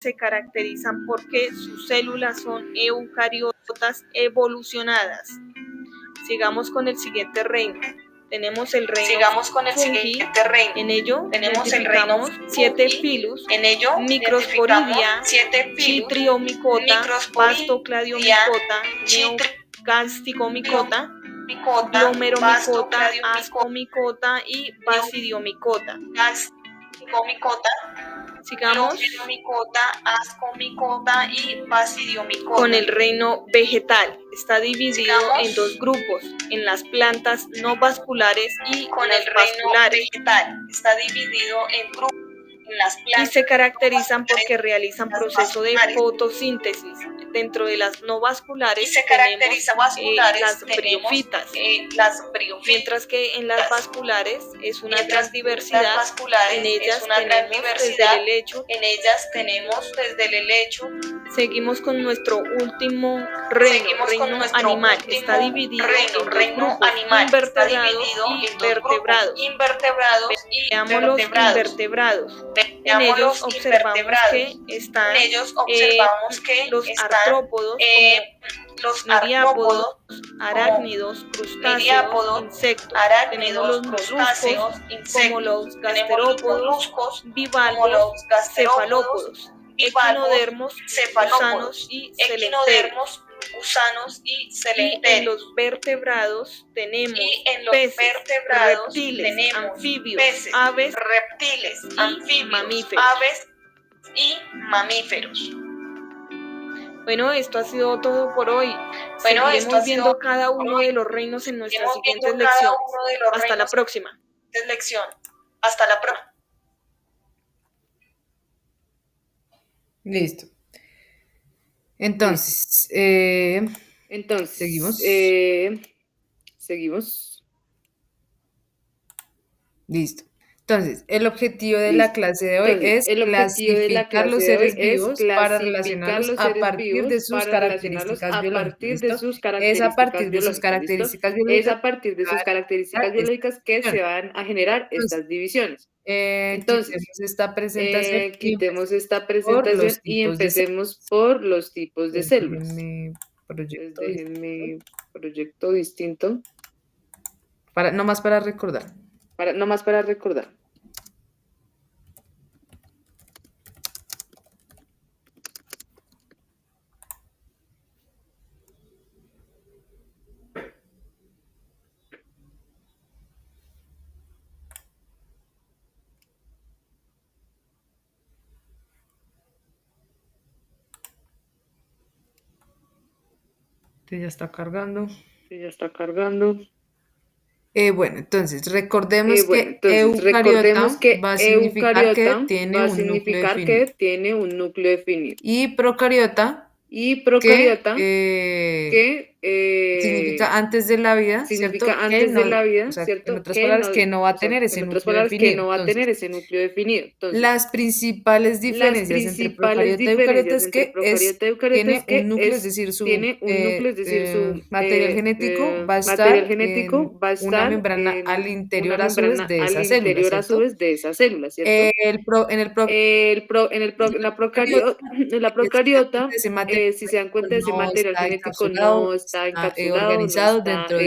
se caracterizan porque sus células son eucariotas evolucionadas. Sigamos con el siguiente reino. Tenemos el reino fungi. En ello identificamos 7 filus: Microsporidia, Chytriomycota, Bastocladiomycota, Neocasticomycota, Glomeromycota, Ascomycota y Basidiomycota. Sigamos con el reino vegetal. Está dividido en 2 grupos, en las plantas no vasculares y las vasculares. Y se caracterizan porque realizan proceso de fotosíntesis. Dentro de las no vasculares tenemos las briófitas, mientras que en las vasculares es una gran diversidad. En ellas tenemos desde el helecho. Seguimos con nuestro último reino animal. Está dividido en 2 grupos, invertebrados y vertebrados. Veamos los invertebrados. En ellos observamos que están los artrópodos, miriápodos, arácnidos, crustáceos, insectos. Tenemos los moluscos, como los gasterópodos, bivalvos, cefalópodos, equinodermos, gusanos y celenteros. Y en los vertebrados tenemos peces, reptiles, anfibios, aves y mamíferos. Bueno, esto ha sido todo por hoy. Seguiremos viendo cada uno de los reinos en nuestras siguientes lecciones. Hasta la próxima. Listo. Entonces, seguimos. Listo. Entonces, el objetivo de la clase de hoy es clasificar los seres vivos para relacionarlos a partir de sus características biológicas. Es a partir de sus características biológicas que se van a generar estas divisiones. Entonces, quitemos esta presentación y empecemos por los tipos de células. Déjenme proyecto distinto. Nomás para recordar. Ya está cargando. Bueno, entonces recordemos que eucariota va a significar que tiene un núcleo definido. Y procariota significa antes de la vida, ¿cierto? En otras palabras, que no va a tener ese núcleo definido. Entonces, las principales diferencias entre procariota y eucariota es que tiene un núcleo, es decir, su material genético va a estar en una membrana al interior a su vez de esas células, ¿cierto? En la procariota, si se dan cuenta, ese material genético no está encapsulado, organizado dentro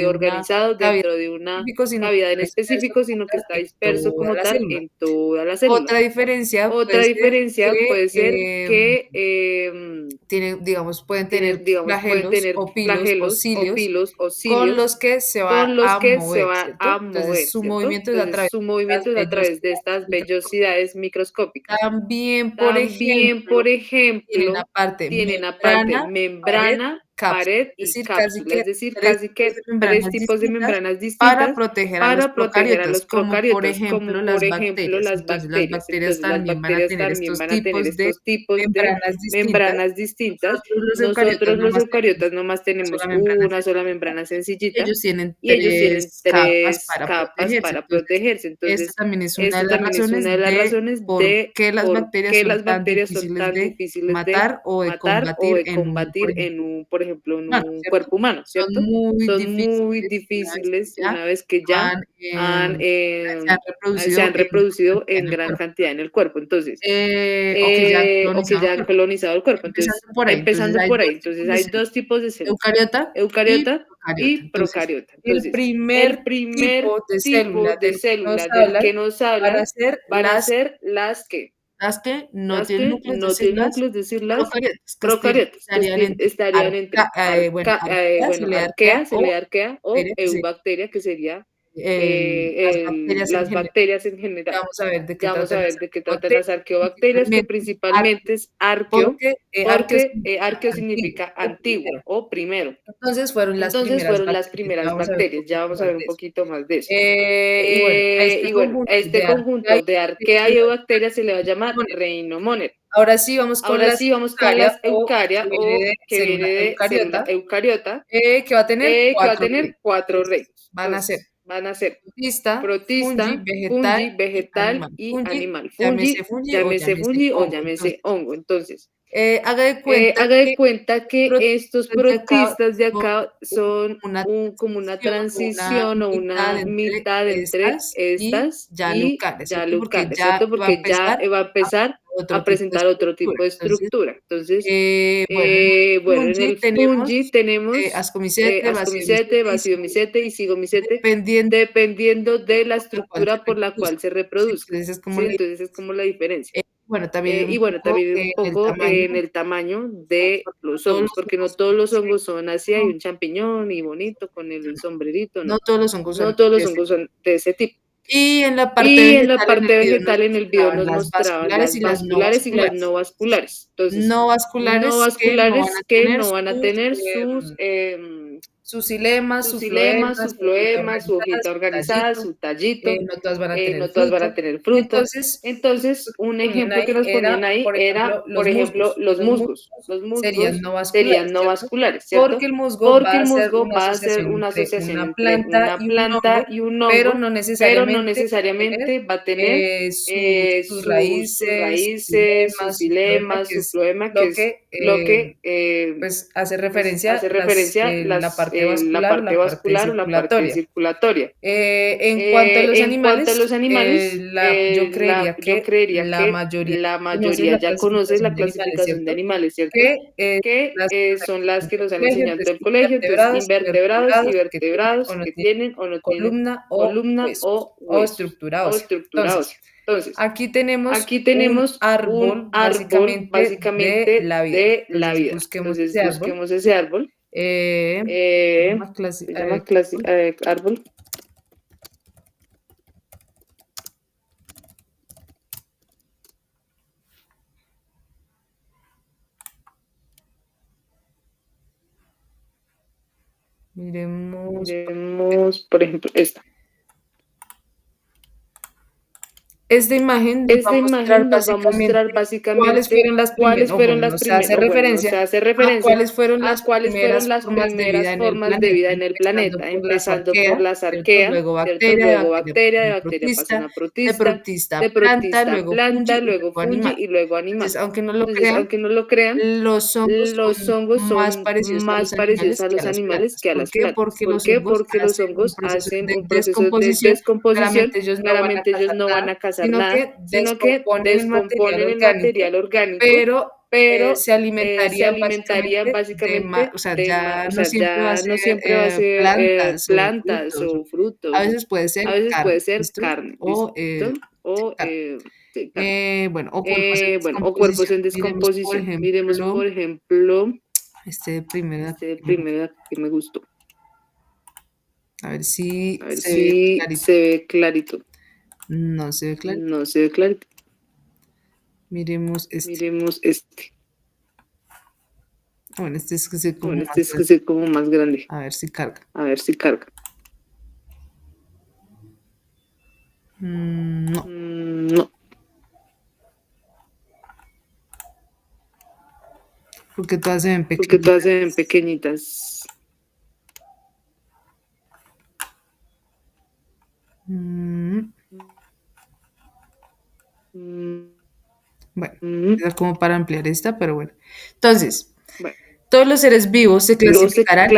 de una cavidad en específico, sino que está disperso como tal en toda la célula. Otra diferencia puede ser que pueden tener flagelos o pilos o cilios con los que se va a mover. Entonces, su movimiento es a través de estas vellosidades microscópicas. También, por ejemplo, tienen aparte membrana, pared y cápsula, es decir, casi que 3 tipos de membranas distintas para proteger a los procarióticos, como por ejemplo las bacterias. Entonces, las bacterias también van a tener estos tipos de membranas distintas. Nosotros los eucariotas nomás tenemos una sola membrana sencillita. Ellos tienen tres capas para protegerse. Entonces, esta también es una de las razones de por qué las bacterias son tan difíciles de matar o de combatir en un, por ejemplo, ejemplo, en un cuerpo humano, ¿cierto? Son muy difíciles una vez que ya se han reproducido en gran cantidad en el cuerpo. Entonces, o que ya han colonizado el cuerpo. Entonces, empezando por ahí. Entonces, hay dos tipos de células: eucariota y procariota. Entonces, el primer tipo de células del que nos hablan van a ser las que no tienen núcleos, es decir, las procariotas, que estarían entre arquea, célula arquea, o eubacteria, que sería las bacterias en general. Ya vamos a ver de qué Ya tratan las arqueobacterias, que principalmente es arqueo, porque arqueo significa antiguo o primero. Entonces fueron las primeras bacterias. Ya vamos a ver un poquito más de eso. Y bueno, a este conjunto de arquea y eubacteria se le va a llamar reino moner. Ahora sí vamos con las eucaria, que viene de célula eucariota, que va a tener que va a tener 4 reinos. Van a ser protista, fungi, vegetal y animal. Llámese fungi o llámese hongo. Entonces, haga de cuenta que estos protistas de acá son como una transición o una mitad entre estas y yalucales, ¿cierto? Porque ya va a empezar a presentar otro tipo de estructura. Entonces, bueno, en el fungi tenemos ascomicete, basidiomicete y zigomicete, dependiendo de la estructura por la cual se reproduce. Entonces es como la diferencia. Bueno, también un poco en el tamaño de los hongos, porque no todos los hongos son así, hay un champiñón y bonito con el sombrerito, no todos los hongos son de ese tipo. Y en la parte vegetal en el video nos mostraban las vasculares y las no vasculares. Entonces, no vasculares que no van a tener sus ilemas, su floema, su hojita organizada, su tallito. No todas van a tener fruto. Entonces, un ejemplo que nos ponían ahí era, por ejemplo, los musgos. Los musgos serían no vasculares, ¿cierto? Porque el musgo va a ser una asociación entre una planta y un hongo, pero no necesariamente va a tener sus raíces, sus ilemas, su floema, que es lo que pues hace referencia la parte vascular o la parte circulatoria. En cuanto a los animales, yo creería que la mayoría ya conoce la clasificación de animales, ¿cierto? Que son las que nos han enseñado en el colegio. Entonces, invertebrados y vertebrados que tienen o no tienen columna o estructura ósea. Entonces, aquí tenemos un árbol básicamente de la vida. Entonces, busquemos ese árbol. Se llama árbol. Miremos, por ejemplo, esta. Esta imagen nos va a mostrar básicamente cuáles fueron las primeras. Se hace referencia a cuáles fueron las primeras formas de vida en el planeta, empezando por las arqueas, luego bacteria, de pasan a protista, planta, luego fungi y luego animal. Entonces, aunque no lo crean, los hongos son más parecidos a los animales que a las plantas. ¿Por qué? Porque los hongos hacen un proceso de descomposición. Claramente ellos no van a cazar nada, sino que descomponen el material orgánico, pero se alimentarían básicamente ya no siempre va a ser plantas o frutos. A veces puede ser carne. O cuerpos en descomposición. Miremos, por ejemplo, este primero que me gustó. A ver si se ve clarito. No se ve clarito. Miremos este. Bueno, este es que se como más grande. A ver si carga. No. Porque todas se ven pequeñitas. Bueno, es como para ampliar esta, pero bueno. Entonces, Todos los seres vivos se clasificarán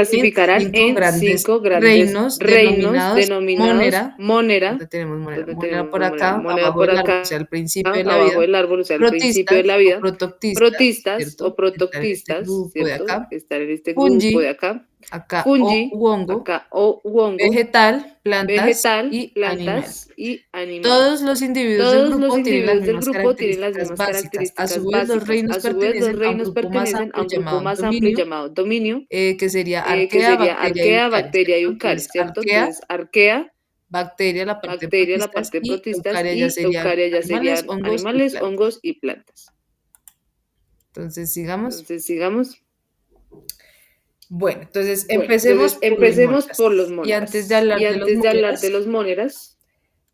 en cinco grandes reinos denominados monera. ¿Dónde tenemos monera? Monera por acá, abajo del árbol, o sea, al principio de la vida. Protistas o protoctistas, ¿cierto? Estar en este grupo de acá. Acá o uongo, vegetal, plantas y animales. Todos los individuos del grupo tienen las mismas características básicas. A su vez, los reinos pertenecen a un grupo más amplio llamado dominio, que sería arquea, bacteria y eucaria, ¿cierto? Entonces, arquea, bacteria, la parte de protistas, y eucaria ya serían animales, hongos y plantas. Entonces, sigamos. Bueno, entonces empecemos por los móneras. Y antes de hablar de los móneras,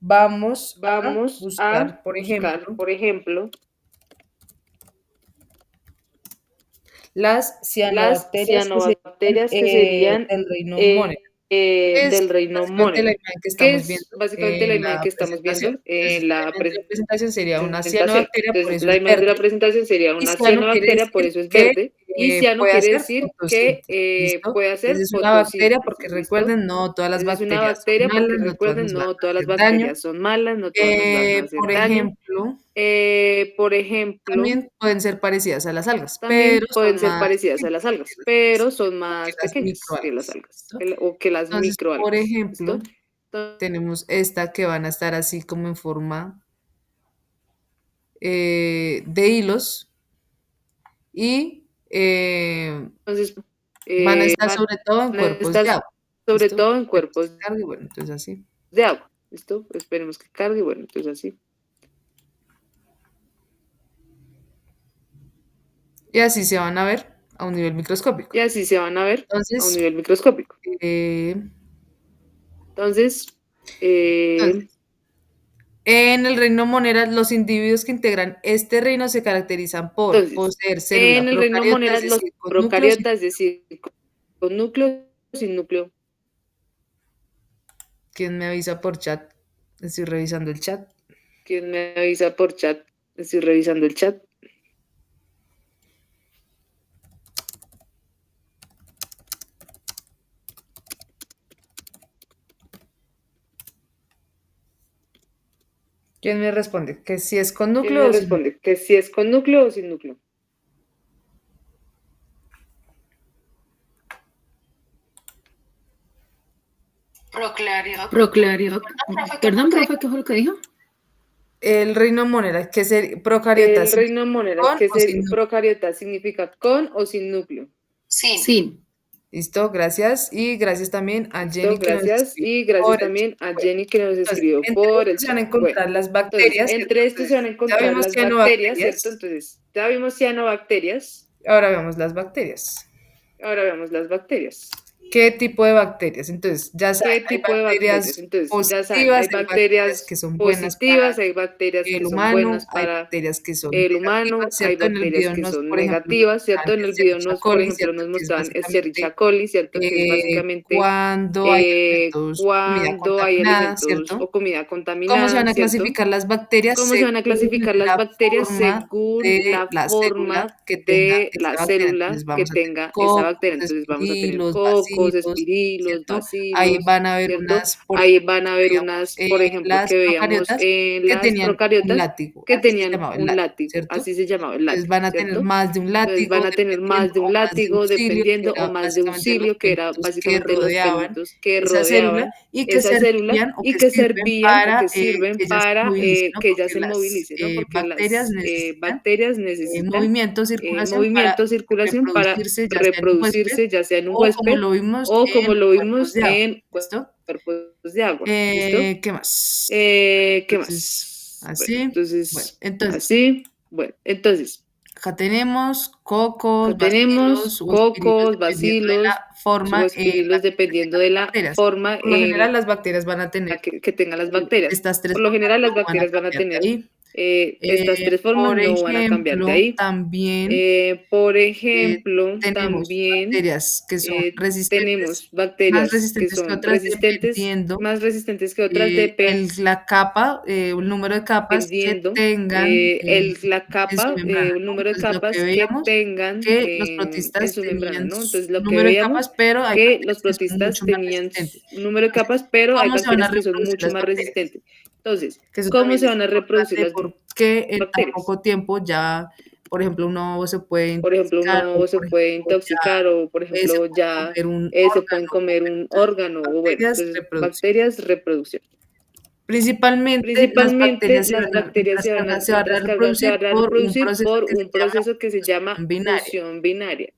vamos a buscar, por ejemplo, las cianobacterias que serían del reino mónera. Del reino mónera, que es básicamente la imagen que estamos viendo en la presentación sería una cianobacteria, por eso la es imagen de la verde. presentación sería una cianobacteria, por eso es verde. Y ciano quiere decir que puede hacer es una bacteria, porque recuerden, no todas las bacterias son malas, no todas nos van a hacer daño. Por ejemplo, también pueden ser parecidas a las algas, pero son más pequeñas que las algas, o que las microalgas. Por ejemplo, tenemos esta que van a estar así como en forma de hilos, y entonces van a estar sobre todo en cuerpos de agua. Bueno, entonces así. De agua. ¿Listo? Esperemos que cargue. Bueno, entonces así. Y así se van a ver a un nivel microscópico. Entonces, en el reino monera, los individuos que integran este reino se caracterizan por poseer células. En el reino monera, los procariotas, es decir, con núcleo o sin núcleo. ¿Quién me avisa por chat? Estoy revisando el chat. ¿Quién me responde? ¿Que si es con núcleo o sin núcleo? Que si es con núcleo o sin núcleo. Procariota. Perdón, profe, ¿qué fue lo que dijo? El reino monera, que es procariota. El reino monera, que es procariota, significa con o sin núcleo. Sin. Listo, gracias. Y gracias también a Jenny. Que nos escribió por el chat. Se van a encontrar las bacterias. Entre estos se van a encontrar las bacterias, ¿cierto? Entonces, ya vimos cianobacterias. Ahora vemos las bacterias. ¿Qué tipo de bacterias? Entonces, ya saben, hay bacterias positivas, hay bacterias que son buenas para hay bacterias el que son humano, buenas hay para bacterias que son el humano, hay bacterias que son negativas, ¿cierto? En el video por ejemplo, nos mostraban Escherichia coli, ¿cierto? Que es básicamente cuando hay alimentos o comida contaminada, ¿cómo se van a clasificar las bacterias? Según la forma de la célula que tenga esa bacteria. Entonces vamos a tener cocos, espirilos, bacilos. Ahí van a haber unas, por ejemplo, que veíamos en las procariotas que tenían un látigo, así se llamaba el látigo. Entonces van a tener más de un látigo, dependiendo, o más de un cilio, que era básicamente los pelitos que rodeaban esa célula y que sirven para que ella se movilice, ¿no? Porque las bacterias necesitan movimiento, circulación para reproducirse, ya sea en un huésped o como lo vimos en cuerpos de agua. ¿Qué más? Así. Entonces, acá tenemos cocos, bacilos, espirilos, dependiendo de la forma. Por lo general, las bacterias van a tener que tengan las bacterias. Estas tres. Por lo general, las bacterias van a tener estas tres formas no van a cambiar de ahí. También, por ejemplo, tenemos bacterias que son resistentes, bacterias más resistentes que otras, dependiendo más resistentes que otras, la capa, el número de capas que tengan la capa, el número de capas que tengan que los en protistas su membrana, tenían ¿no? Entonces lo que número de veíamos capas, pero hay que bacterias los que son protistas mucho más tenían resistentes. un número de capas, pero hay ¿Cómo se van a bacterias que son reproducir mucho las más bacterias? resistentes. Entonces, Que eso ¿cómo también se es van a reproducir las porque en tan bacterias? poco tiempo ya, por ejemplo, uno se puede Por ejemplo, intoxicar uno se puede intoxicar o, por se ejemplo, puede ya comer un se pueden comer un órgano o bueno, bacterias entonces reproducción. bacterias reproducción. Principalmente las bacterias se van a reproducir por un proceso que se llama binaria. fusión binaria.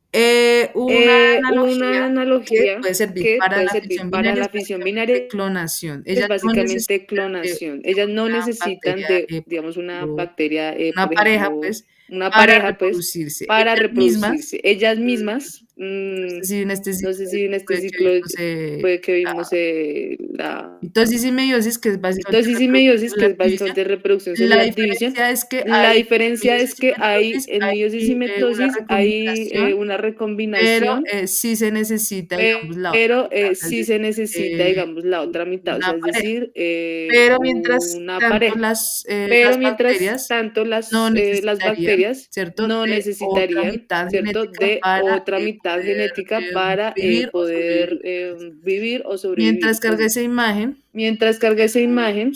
Una Una analogía que puede servir que para puede la servir fisión para binaria la es fisión básicamente binaria clonación. es Ellas no básicamente necesitan clonación. de Ellas no una necesitan bacteria, de, digamos, una bacteria, una por pareja, ejemplo, pues, una para pareja, pues, reproducirse. para Ellas mismas, reproducirse. Ellas mismas, no sé si en este no sé ciclo si en este puede que ciclo vimos puede que vimos la mitosis y meiosis, que es básicamente mitosis y reproducción meiosis, que celular es división. básicamente reproducción La celular división. diferencia es que La hay diferencia es que hay meiosis en meiosis y una mitosis hay recombinación, una pero recombinación, sí se necesita, digamos, la otra pero mitad, es sí se necesita, decir, digamos, la otra mitad, o una sea, es pareja. decir, Pero mientras una tanto pareja. las Pero mientras bacterias tanto, no las necesitarían, bacterias ¿cierto?, no de otra necesitarían, mitad ¿cierto?, genética de para otra mitad poder genética para vivir o poder sobrevivir. vivir o sobrevivir. Mientras carga Entonces, esa imagen, mientras carga esa imagen,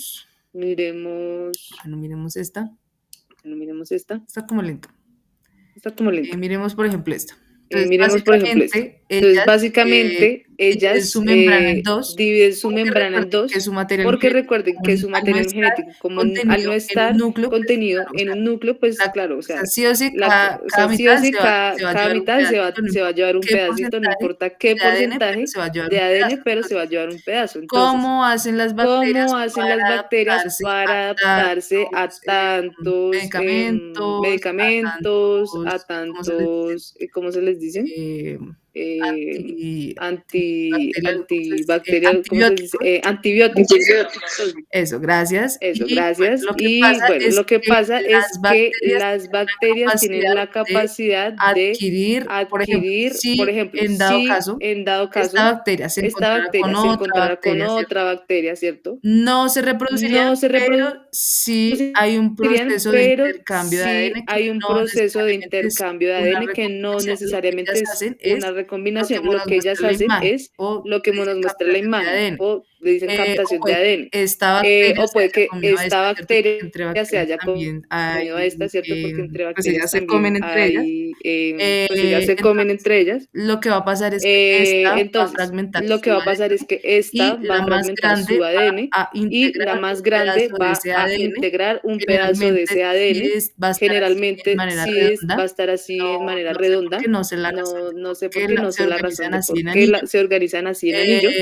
miremos, bueno, miremos esta, bueno, miremos esta. está como lenta. Está como lenta. Miremos, por ejemplo, esta. Entonces, Miremos, por ejemplo, esto. Entonces, básicamente, dividen ellas su membrana en dos, dividen su porque membrana en recuerden que dos, su material porque genético, recuerden que su al no material estar genético, como al no contenido en un estar núcleo, pues contenido claro, o en sea, un núcleo, pues claro, o sea, sí o sí, o cada sea, sí o mitad sí, se va a cada llevar un mitad pedacito, no se va a importa llevar un qué pedacito, no porcentaje importa qué de ADN, pero porcentaje se va a llevar de un pedazo. ADN, pero se va a Entonces, llevar un pedazo. Entonces, ¿cómo hacen las bacterias ¿cómo hacen las para bacterias adaptarse para a adaptarse a tantos tantos medicamentos, medicamentos, a ¿cómo se les dice? tantos, ¿cómo se les dicen? Eh, Eh, antibacterial, antibacterial, ¿cómo se dice? antibióticos. Antibióticos. Eso, gracias. Eso, Y bueno, gracias. lo que Y pasa bueno, es lo que que pasa es las que bacterias las tienen la bacterias tienen capacidad la de capacidad de adquirir, por ejemplo, por si ejemplo, en dado si caso en dado esta caso bacteria se esta encontrara con bacteria se otra encontrara con bacteria, ¿cierto? otra bacteria, ¿cierto? No se reproducirían, No se pero sí hay un reproducirían, proceso de pero intercambio de sí ADN que hay un no proceso de necesariamente es intercambio de una ADN que no recombinación. Lo que necesariamente ellas es hacen una es lo que recombinación. Lo nos que ellas muestra la hacen imagen es o lo que le dicen nos muestra la captación de imagen ADN. o le dicen O captación de puede que ADN. esta bacteria O se puede haya que comido a esta esta, ¿cierto? Porque bacteria entre se bacterias haya también comido a esta, hay, ¿cierto? Porque entre pues bacterias ellas se comen también entre ellas. hay, pues ellas se comen Entonces, entre ellas. lo que va a pasar es que esta va a Entonces, fragmentar lo que su va a pasar es ADN que esta y va a la más fragmentar grande su ADN va a y la integrar más un grande pedazo de va ese a ADN. integrar un pedazo de Generalmente ese ADN. va a estar así de Generalmente manera va redonda. a estar así en manera No sé por qué, redonda. no sé la razón No, de no por sé por qué qué, no se sé la razón organizan de así por en qué anillo. se organizan así en anillo.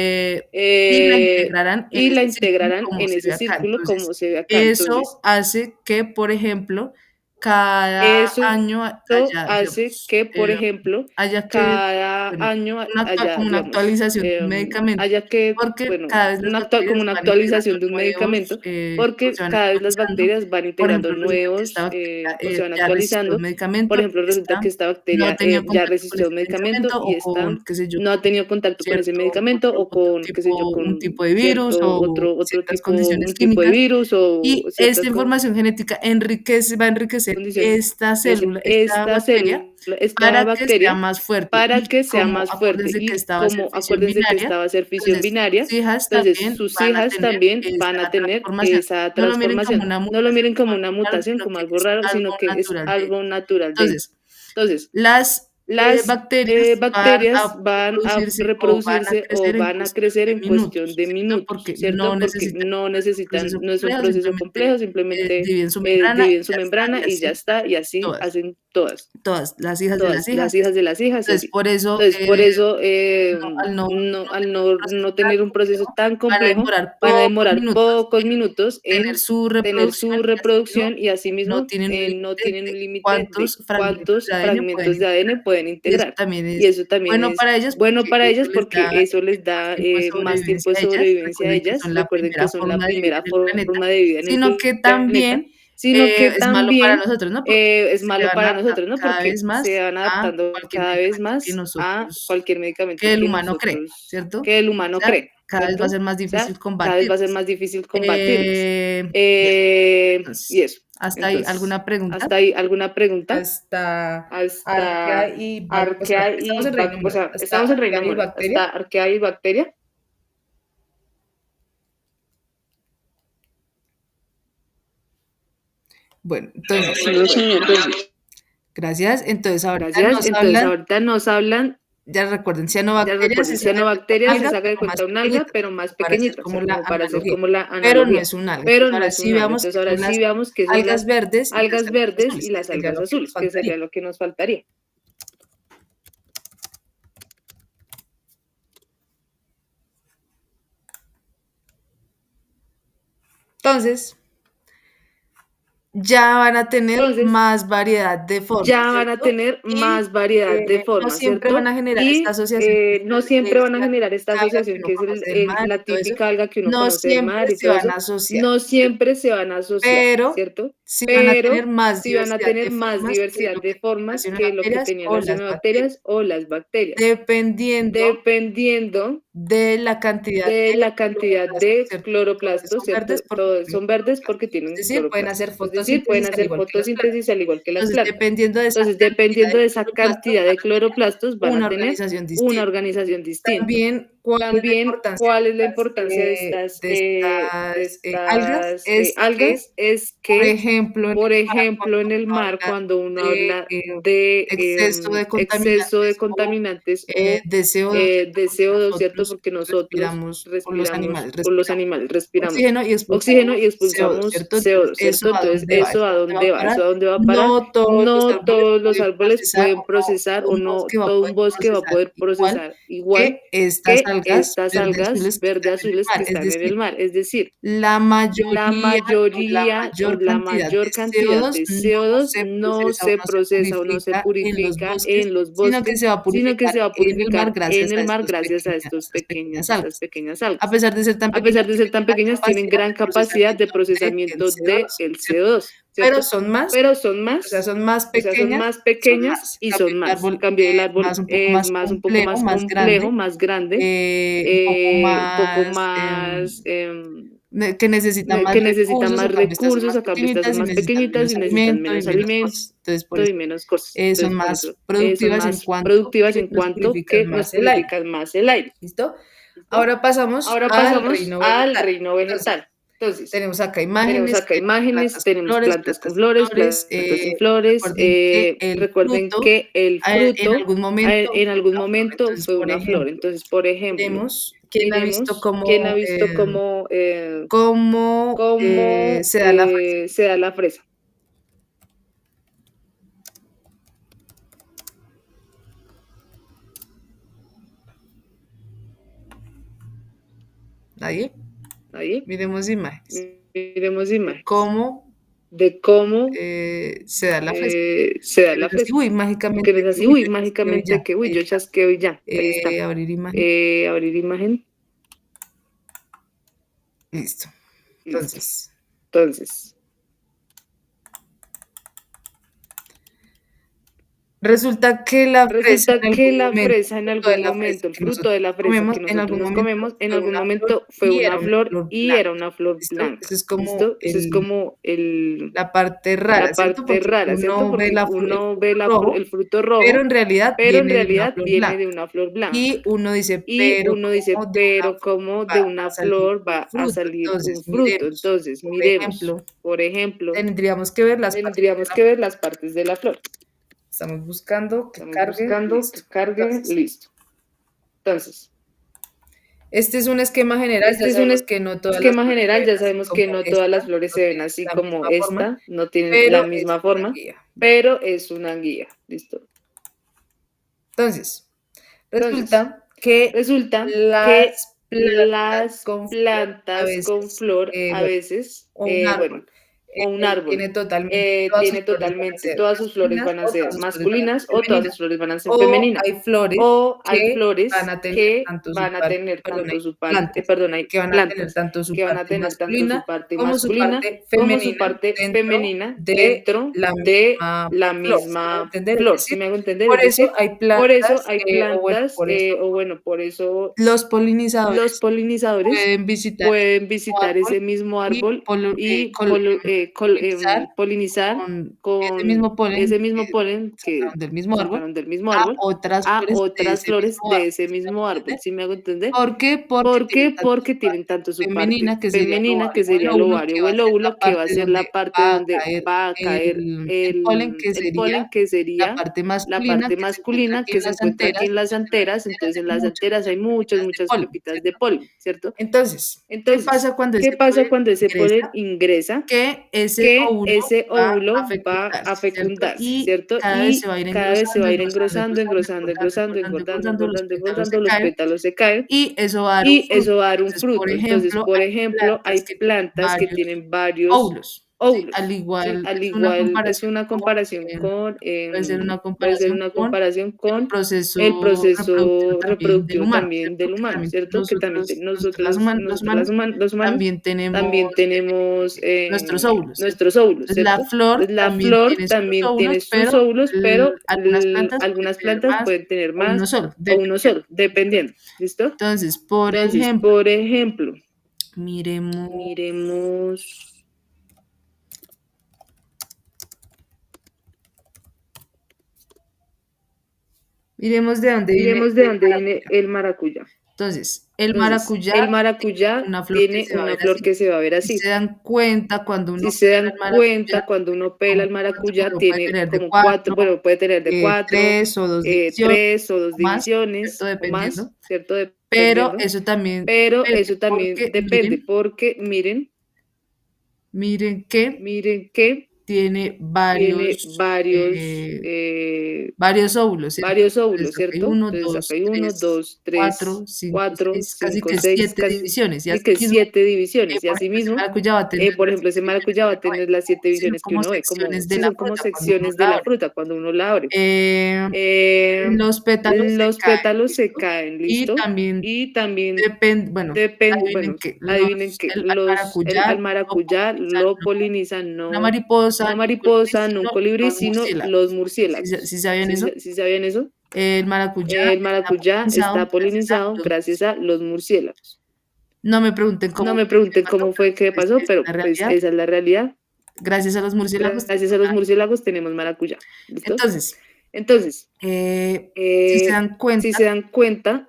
Y la integrarán en Y la ese círculo integrarán como en se ve ese acá. círculo Entonces, como se ve acá. eso Entonces, hace que, por ejemplo, cada eso año hace digamos, que, por ejemplo, haya que, cada bueno, año como haya, una digamos, actualización de un medicamento, haya que, porque bueno, cada vez las bacterias como una van integrando actualización de un nuevos, medicamento, porque se van cada vez las actualizando. bacterias van Por integrando ejemplo, resulta que nuevos, esta bacteria o se van ya resistió un actualizando. Por medicamento ejemplo, y resulta esta que esta no ha bacteria tenido ya contacto con resistió ese un medicamento medicamento y o esta con, qué sé yo, no ha tenido contacto con ese cierto, medicamento o con, qué sé yo, un con tipo de virus cierto, o ciertas condiciones un tipo de químicas. virus o Y esta ciertas información genética va a enriquecer condiciones. esta célula, esta Esta bacteria, célula, esta para que sea bacteria, más fuerte. para Y que sea como más fuerte. acuérdense que Y esta va a ser como fisión acuérdense que binaria, esta va a ser fisión entonces binaria, sus hijas entonces también sus van a hijas tener también van esa a tener transformación. esa No lo miren como transformación. una No lo mutación, miren como como una algo raro, mutación, sino como que algo es raro, sino algo que es natural de ellos. algo natural de ellos. Entonces, Entonces, las las bacterias van bacterias a van a reproducirse o reproducirse o van a van a crecer crecer en en cuestión minutos, de ¿cierto? minutos, Porque no ¿cierto? Porque necesitan no un proceso necesitan, no es un complejo, proceso simplemente complejo, simplemente dividen su membrana y dividen su ya está, membrana y y ya así está, y así todas, hacen todas, todas las hijas de las todas, hijas, las y así. hijas de las hijas y Entonces, así. por eso, Entonces, por eso, al no tener un proceso no tan tener un proceso complejo, tan van a complejo, demorar van a pocos demorar minutos pocos minutos tener en su tener reproducción su y asimismo reproducción y no asimismo tienen un no límite tienen un de límite de cuántos fragmentos de cuántos ADN pueden fragmentos de integrar. ADN pueden Y eso integrar. también Y es eso también bueno es para ellas bueno porque para ellas eso les porque da eso les da más tiempo más de tiempo de sobrevivencia a ellas. sobrevivencia a Recuerden ellas. que son la Recuerden que primera son la forma de vida primera en el planeta, forma de vida en el sino que planeta, también sino que es malo para nosotros, ¿no? Porque es malo para nosotros, ¿no? cada Porque vez más se van adaptando cada vez más que a nosotros, cualquier medicamento que el humano cree, ¿cierto? que el humano O sea, cree. cada vez va a ser más difícil combatirlos. Cada vez va a ser más difícil combatirlos. Y eso. ¿Hasta ahí alguna pregunta? ¿Hasta ahí alguna pregunta? Hasta Arquea y o sea, estamos en reino animal. Hasta arquea y bacteria. Bueno, entonces, gracias. Entonces, ahorita nos hablan. Ya recuerden, cianobacterias se saca de cuenta un alga, pero más pequeñita, para hacer como la analogía. Pero no es un alga. Entonces, ahora sí veamos que son algas verdes y las algas azules, que sería lo que nos faltaría. Entonces, ya van a tener más variedad de formas. No siempre van a generar esta asociación. No siempre van a generar esta asociación que es la típica alga que uno conoce del mar y todo eso. No siempre se van a asociar, ¿cierto? Sí van a tener más diversidad de formas que lo que tenían las cianobacterias o las bacterias. Dependiendo de la cantidad de cloroplastos, ¿cierto? Son verdes porque tienen cloroplastos. Pueden hacer fotosíntesis al igual que las plantas. Dependiendo de esa cantidad de cloroplastos van a tener una organización distinta. También, ¿cuál es la importancia de estas algas? Es que, por ejemplo, en el mar, cuando uno habla de exceso de contaminantes de CO2, ¿cierto? Porque nosotros respiramos, los animales respiramos oxígeno y expulsamos CO2, ¿cierto? Entonces, ¿eso a dónde va? ¿Eso a dónde va a parar? No todos los árboles pueden procesar, o no todo un bosque va a poder procesar igual que estas algas verde azules que están en el mar. Es decir, la mayor cantidad de CO2 no se procesa o no se purifica en los bosques, sino que se va a purificar en el mar gracias a estas pequeñas algas. A pesar de ser tan pequeñas, tienen gran capacidad de procesamiento del CO2. Pero son más, o sea, son más pequeñas y son más. En cambio, el árbol es un poco más complejo, más grande, un poco más que necesita más recursos, acá estas son más pequeñitas y necesitan menos alimentos, entonces, y menos cosas. Son más productivas en cuanto que nos purifican más el aire. ¿Listo? Ahora pasamos al reino vegetal. Entonces, tenemos acá imágenes, tenemos plantas con flores, plantas sin flores. Recuerden que el fruto en algún momento fue una flor. Entonces, por ejemplo, ¿quién ha visto cómo se da la fresa? ¿Nadie? Miremos imágenes. ¿Cómo se da la fresa? Uy, mágicamente. Yo chasqueo y ya. Abrir imagen. Listo. Entonces. Resulta que la fresa en algún momento, el fruto de la fresa que nosotros comemos, en algún momento fue una flor y era una flor blanca. Eso es como la parte rara, ¿cierto? Porque uno ve el fruto rojo, pero en realidad viene de una flor blanca. Y uno dice, pero ¿cómo de una flor va a salir un fruto? Entonces, miremos, por ejemplo, tendríamos que ver las partes de la flor. Estamos buscando que cargue, listo. Entonces, este es un esquema general. Ya sabemos que no todas las flores se ven así como esta, no tienen la misma forma, pero es una guía. ¿Listo? Entonces, resulta que las plantas con flor a veces, tiene totalmente todas sus flores van a ser masculinas o todas sus flores van a ser femeninas. O hay flores van a tener que tanto su van a parte- tener perdón, tanto hay su parte, hay que van a tener plantas tanto su que van a parte tener tanto masculina su parte como su masculina parte como su parte femenina dentro de la misma flor. ¿Sí me hago entender? Por Es eso decir, hay por eso plantas, hay plantas, por eso los polinizadores los polinizadores pueden visitar pueden visitar ese mismo árbol y polinizar con ese mismo polen que del mismo árbol sacaron del mismo a árbol otras a flores otras flores de ese mismo árbol. ¿Sí me hago entender? ¿Por qué? ¿Por qué? Tienen tanto Porque su tienen parte tanto su parte femenina, femenina, que sería el ovario o el óvulo, que va a ser la parte va a donde caer va a caer el polen, el polen, que la sería parte la masculina, parte masculina, que se encuentra aquí en las anteras. Entonces, en las anteras hay muchas pepitas de polen, ¿cierto? Entonces, ¿qué Entonces, pasa cuando ¿qué ese pasa polen cuando ese polen ingresa? ingresa? Que ese Que óvulo ese óvulo va a ¿cierto? fecundarse, Y ¿cierto? cada vez se Y va a ir cada vez se va a ir engrosando, engordando, los caen, pétalos se caen y eso va a dar un y fruto. eso va a dar un Entonces, fruto. Entonces, por ejemplo, hay que tienen plantas que varios tienen varios óvulos, ¿sí? óvulos. Al ¿Sí? igual, Al es una igual es comparación una comparación con, puede ser una con comparación el con proceso el reproductivo proceso también del reproductivo humano, también ¿cierto? del Que humano, también ¿cierto? Que también los nosotros humanos los humanos también tenemos también tenemos nuestros óvulos, ¿cierto? nuestros óvulos, Entonces, la ¿cierto? flor Entonces, la también flor tiene sus también óvulos, tiene sus óvulos, pero pueden algunas tener plantas más pueden tener o uno más solo, o uno dependiendo. solo, dependiendo. ¿Listo? Entonces, Entonces, por ejemplo, miremos miremos de dónde viene de el dónde viene maracuyá. el maracuyá. Entonces, Entonces, el maracuyá una flor que tiene se va a una ver flor así. que se va a ver Si así. se dan cuenta, cuando uno Si se pela dan cuenta, cuando uno pela el maracuyá, tiene como cuatro, bueno, puede tener de cuatro, tres o dos tres o dos o más, divisiones ¿cierto? o más, Dependiendo. ¿cierto? Pero Dependiendo. eso también Pero depende, eso también depende, porque miren que miren que tiene tiene varios óvulos, ¿cierto? varios Entonces, óvulos, acá hay ¿cierto? 1, Entonces acá 2, hay 1, 3, 2, 3, 4, 5, 4, 6, casi 5, que 6, 7 casi divisiones. Y así que mismo, 7 divisiones. Y por así ejemplo, ese mismo, maracuyá va a tener por las ejemplo, ese divisiones maracuyá va que a uno ve, tener las 7 sino divisiones que como uno ve, como, secciones de sí, la son como fruta cuando uno secciones de la la abre. fruta cuando uno la abre. Los pétalos se Los caen, pétalos se ¿listo? caen, Y ¿listo? también Y también bueno, bueno, adivinen que adivinen que al al maracuyá lo maracuyá polinizan lo no polinizan una no mariposa, una ni un colibrí, mariposa, no un sino colibrí, los sino los murciélagos. ¿Sí murciélagos. sabían eso? ¿Sí sabían eso? El maracuyá El está maracuyá está polinizado gracias a polinizado los gracias a los murciélagos. no me pregunten No cómo me fue que pregunten pasó, cómo fue que pues pasó, esa es pero la pues realidad. esa es la realidad. Gracias a los murciélagos Gracias a los murciélagos tenemos maracuyá. ¿Listo? entonces, Entonces, si se dan si cuenta, se dan cuenta,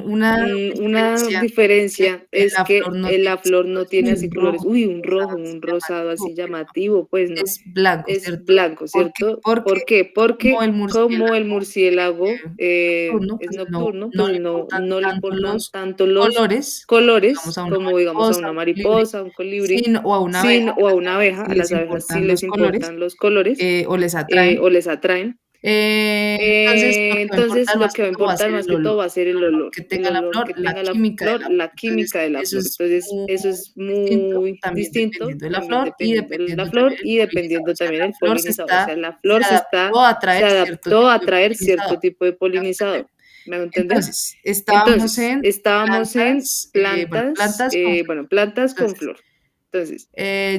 una una diferencia es diferencia que es que la flor no tiene así un colores, rojo, uy, un rojo, rosado, así un rosado llamativo, así ¿cierto? llamativo, pues no, Es blanco, es ¿cierto? blanco, ¿Por qué? ¿cierto? Porque ¿Por qué? como Porque el como el murciélago murciélago nocturno, es pues nocturno, no pues le importan no le tanto importan los tanto los colores, digamos colores a una como digamos a mariposa, una a un colibrí, mariposa, a un colibrí, o a una abeja, o a una abeja, sí a las les abejas sí importan les los colores, importan los colores o les atraen. o les atraen. Entonces, lo que va a Entonces, importar lo más que va que a todo va a importar ser más el que todo olor, va a ser el olor, que tenga la flor, que la tenga la química de flor, la flor. la Entonces, química de la eso flor. es Entonces, muy eso es distinto muy también distinto, dependiendo de la también flor y dependiendo de la dependiendo flor también del y polinizador. O dependiendo sea, también la del flor polinizador. O sea, la se flor adaptó a se atraer cierto adaptó tipo a de atraer cierto polinizador. tipo de ¿Me hago entender? polinizador. ¿Me hago entender? Entonces, estábamos Entonces, en estábamos en plantas con flor. plantas con Entonces, flor. Entonces,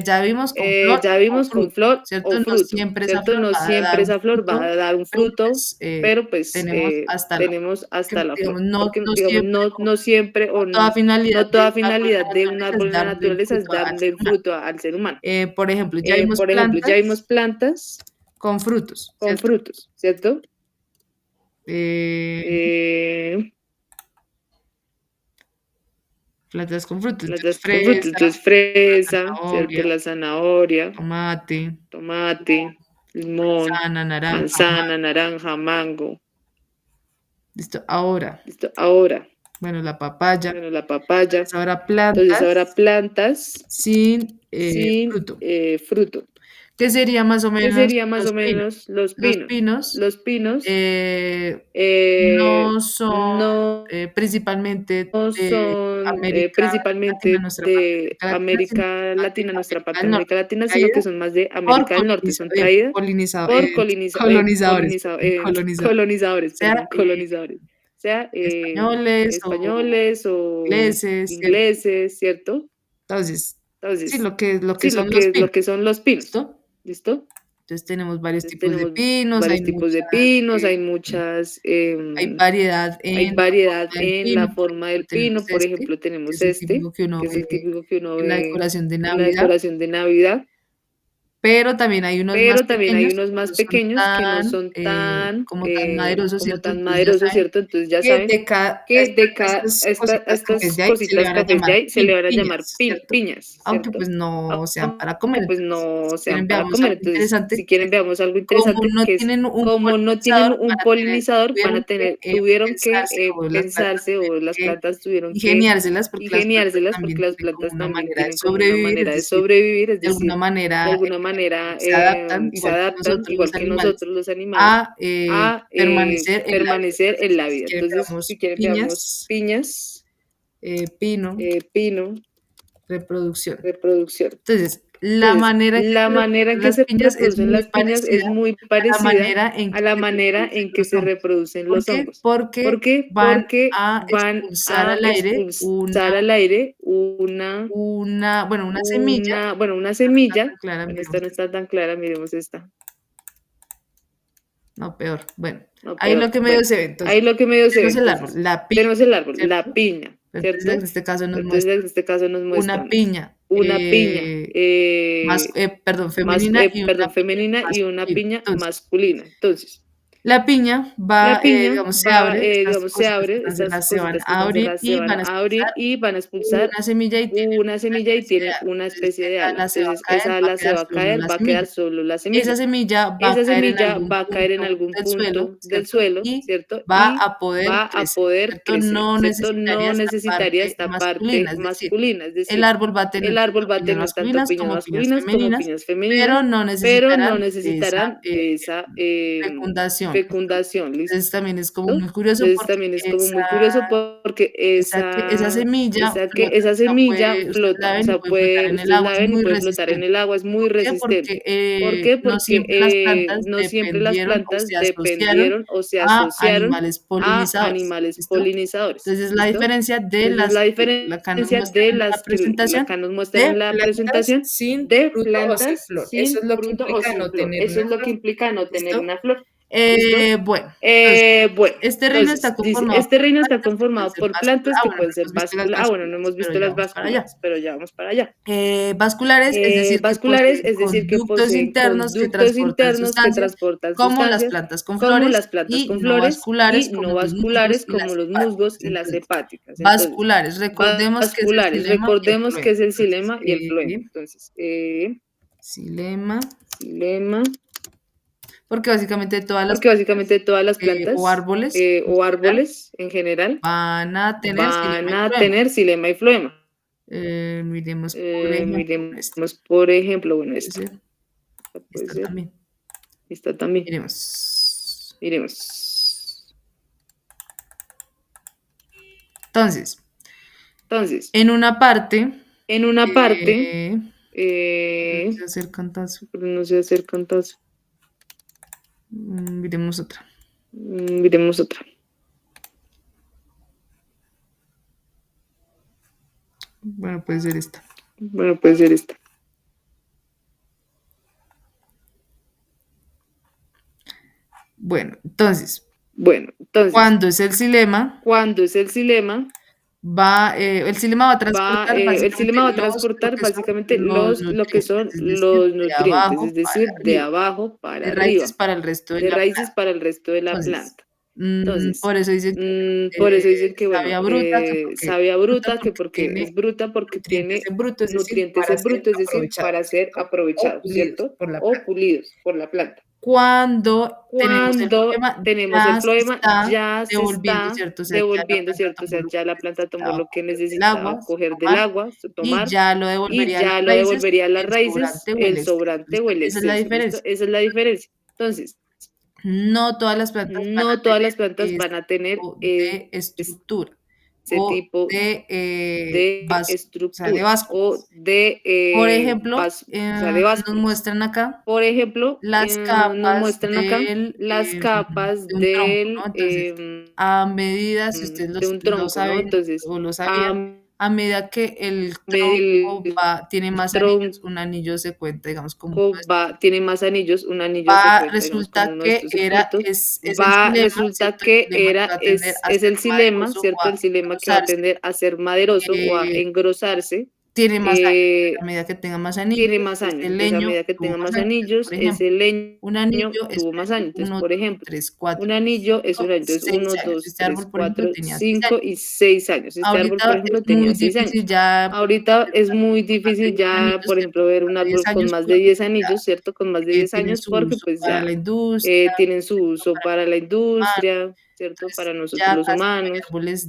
ya vimos con flor ya o vimos con fruto, flor o ¿cierto? No fruto, siempre esa ¿cierto? flor No va a dar siempre un esa flor va fruto, a dar un pero fruto, pues pero pues tenemos hasta la flor. tenemos Porque, hasta la flor, digamos, porque digamos, no siempre o toda finalidad no de toda un árbol en finalidad la de un naturaleza es árbol en la darle el naturaleza es fruto al darle ser un humano. fruto al ser humano. Por ejemplo, ya vimos Por ejemplo, ya vimos plantas plantas con frutos, con ¿cierto? frutos, ¿cierto? Eh, plantas con frutos, entonces Plantas con frutos, fresa, entonces fresa, ¿cierto? zanahoria, La zanahoria, tomate, tomate, limón, manzana, naranja, manzana, naranja, mango. listo. Ahora, ¿Listo? Ahora, bueno, la papaya. bueno, la papaya. Ahora Entonces plantas ahora plantas sin sin fruto. fruto. ¿Qué sería más o ¿Qué menos sería más los o menos pinos? los pinos? No son No principalmente de son América Latina, principalmente nuestra parte de de América Latina, América nuestra parte del de Norte, América Latina, sino que traídas son más de por América del Norte, son traídas por colonizadores, colonizadores, o sea, perdón, colonizadores, o sea, españoles o españoles o ingleses, ¿cierto? ingleses, ¿cierto? Entonces, sí, Entonces, lo que sí, son los lo pinos, que son los pinos, ¿listo? ¿listo? Entonces tenemos varios Entonces tipos de tenemos pinos, varios tipos de pinos, hay muchas, hay variedad hay en la variedad forma del en pino, la por forma ejemplo, del pino, por ejemplo, que tenemos es el típico que uno que es el ve típico que uno en la ve decoración de en la Navidad, decoración de Navidad, pero también hay unos más pero también hay pequeños unos que más no son pequeños que no tan, son tan, como tan maderosos, como ¿cierto? tan Entonces ya maderosos, saben ¿cierto? Entonces ya que saben que de a estas estas cositas cositas cafés de cafés ahí se le van a llamar piñas, ¿cierto? piñas, Aunque pues ¿cierto? no sean para comer, Aunque pues entonces no si sean quieren para veamos comer. algo Entonces, interesante si que quieren veamos algo como interesante, no que es tienen un como no tienen polinizador, un polinizador, tuvieron que tuvieron que pensarse o las plantas pensarse o tuvieron las que plantas tuvieron que ingeniárselas ingeniárselas porque también las tienen como plantas una también manera de tienen como una sobrevivir, es manera de decir, sobrevivir, es decir, de manera alguna manera se adaptan, se igual que adaptan, nosotros igual los que animales, nosotros los animales, a a permanecer en la vida. permanecer en Entonces, la si vida. quieren Entonces, veamos si quieren veamos piñas, piñas, pino, pino, reproducción. reproducción. Entonces, la Entonces, manera en que la se manera en reproducen que las se piñas es reproducen muy las piñas parecida es muy a la parecida manera en a que la se manera reproducen en que los se hongos. reproducen ¿Por los qué? hongos. ¿Por Porque qué? van Porque a van expulsar a al aire expulsar al aire una semilla, bueno, una esta no está semilla. tan clara, Bueno, miremos esta no esta. está tan clara, miremos esta. No, peor. Bueno, No, ahí lo peor. que medio Bueno, se ve. Entonces, ahí lo que medio se ve. tenemos el árbol, Entonces, la piña, tenemos el árbol, la ¿cierto? piña, Entonces, en ¿cierto? este caso nos Entonces, muestra en este caso nos una muestran piña una piña perdón, femenina y una piña femenina y una masculina. piña Entonces, masculina. Entonces, la piña la va, piña digamos, se va, abre, estas digamos, se cositas que abre, están estas cerradas se van cositas que a están abrir cerradas se y van van a a abrir expulsar y van a expulsar una semilla y tienen una una semilla y especie de tiene ala. una Entonces, especie de esa ala. ala se va a Entonces, caer, esa va a ala se quedar va a solo caer, la va a quedar semilla. solo la Esa semilla. semilla va a Esa caer en semilla algún va a caer en punto algún del suelo, punto del ¿cierto? suelo, Y ¿cierto? va Y a poder va a crecer, poder ¿cierto? crecer, No ¿cierto? necesitaría No esta necesitaría parte esta masculina, parte es decir, masculina, es el decir, árbol va a tener el tanto árbol va a piñas tener tanto masculinas piñas como piñas masculinas como femeninas, piñas pero femeninas, no pero no necesitarán de esa necesitarán de esa fecundación, ¿listo? fecundación, ¿listo? Entonces también es como muy curioso Entonces porque también es como muy curioso porque esa semilla flota, esa o sea, semilla ustedes la flota, o ven y sea, puede flotar en el ustedes agua, la es ven y muy puede flotar en resistente. el agua, es muy ¿Por qué? resistente. Porque ¿Por qué? no siempre las Porque plantas no siempre las dependieron o se plantas asociaron dependieron o se a asociaron animales a polinizadores, animales ¿listo? polinizadores, Entonces la ¿listo? diferencia de Entonces la acá nos diferencia muestran de en la las que presentación acá nos muestran de en la plantas presentación sin de fruto o sin plantas flor. Eso sin es lo que fruto o implica sin no flor. tener Eso una es lo que flor, implica no tener ¿listo? una flor. ¿Listo? Bueno, Bueno, este reino entonces está dice, conformado este por reino está plantas que pueden conformado ser por vasculares. plantas Ah, que bueno, no pueden ser hemos visto las vasculares. Ah, bueno, no vasculares, hemos pero visto ya las vamos para allá. vasculares, pero ya vamos para allá. Vasculares, es decir, que Vasculares, poseen es decir, que conductos poseen internos que conductos transportan internos que sustancias, transportan como las sustancias, plantas con como flores, las plantas y con no flores, vasculares y como no los musgos vasculares y las como los musgos hepáticas. y las Entonces, hepáticas. Entonces, vasculares, recordemos que es el vasculares, xilema y el recordemos que floema. es el Entonces, xilema y el floema. Entonces, xilema, xilema, porque básicamente todas las porque básicamente plantas todas las o plantas árboles en general en general van a tener xilema van y a floema. tener xilema y floema. Miremos, por ejemplo, este. Miremos, por ejemplo, bueno, Puede esta. ser, Puede esta ser. también. Esta también. Miremos. Miremos. Entonces, Entonces, en una parte, en una parte, no sé hacer cantazo. no sé hacer cantazo. Miremos otra. Miremos otra. Bueno, puede ser esta. Bueno, puede ser esta. Bueno, entonces, cuando es el xilema, el xilema el xilema va a transportar el xilema va a lo transportar que son básicamente los lo que nutrientes, son es decir, los de nutrientes, abajo es para decir, de arriba, abajo para de raíces arriba, para el resto de de la raíces planta. para el resto de la Entonces, planta. Entonces, por eso dicen que bueno, savia bruta, savia bruta, que porque porque tiene es bruta, porque nutrientes tiene en bruto, es decir, nutrientes para en ser bruto, es decir, aprovechados, para ser ¿cierto? O aprovechados, pulidos ¿cierto? por la O planta. pulidos por la planta. Cuando tenemos el problema, ya se está devolviendo, ¿cierto? O sea, ya la planta tomó lo que necesitaba coger del agua, tomar, y ya lo devolvería a las raíces el sobrante o el exceso. Esa es la diferencia. Esa es la diferencia. Entonces, no todas las plantas van a tener de estructura. Ese tipo de estructura o de por ejemplo, nos muestran acá, por ejemplo, las capas del tronco, ¿no? Entonces, a medida, si ustedes lo saben, Entonces, o lo sabían, a medida que el tronco tiene más anillos, un anillo se cuenta, digamos, como tiene más anillos, un anillo se cuenta, resulta que es el xilema, ¿cierto? El xilema que va a tender a ser maderoso o a engrosarse. Tiene más años, a medida que tenga más anillos. Tiene más años. Entonces, a medida que tenga más anillos, ese leño tuvo más años. Entonces, por ejemplo, un anillo es un año. Entonces, 1, 2, 3, 4, 5 y 6 años. Este árbol, por ejemplo, tenía 6 años. Ahorita es muy difícil ya, por ejemplo, ver un árbol con más de 10 anillos, ¿cierto? Con más de 10 años, porque pues ya tienen su uso para la industria, ¿cierto? Para nosotros los humanos. Pues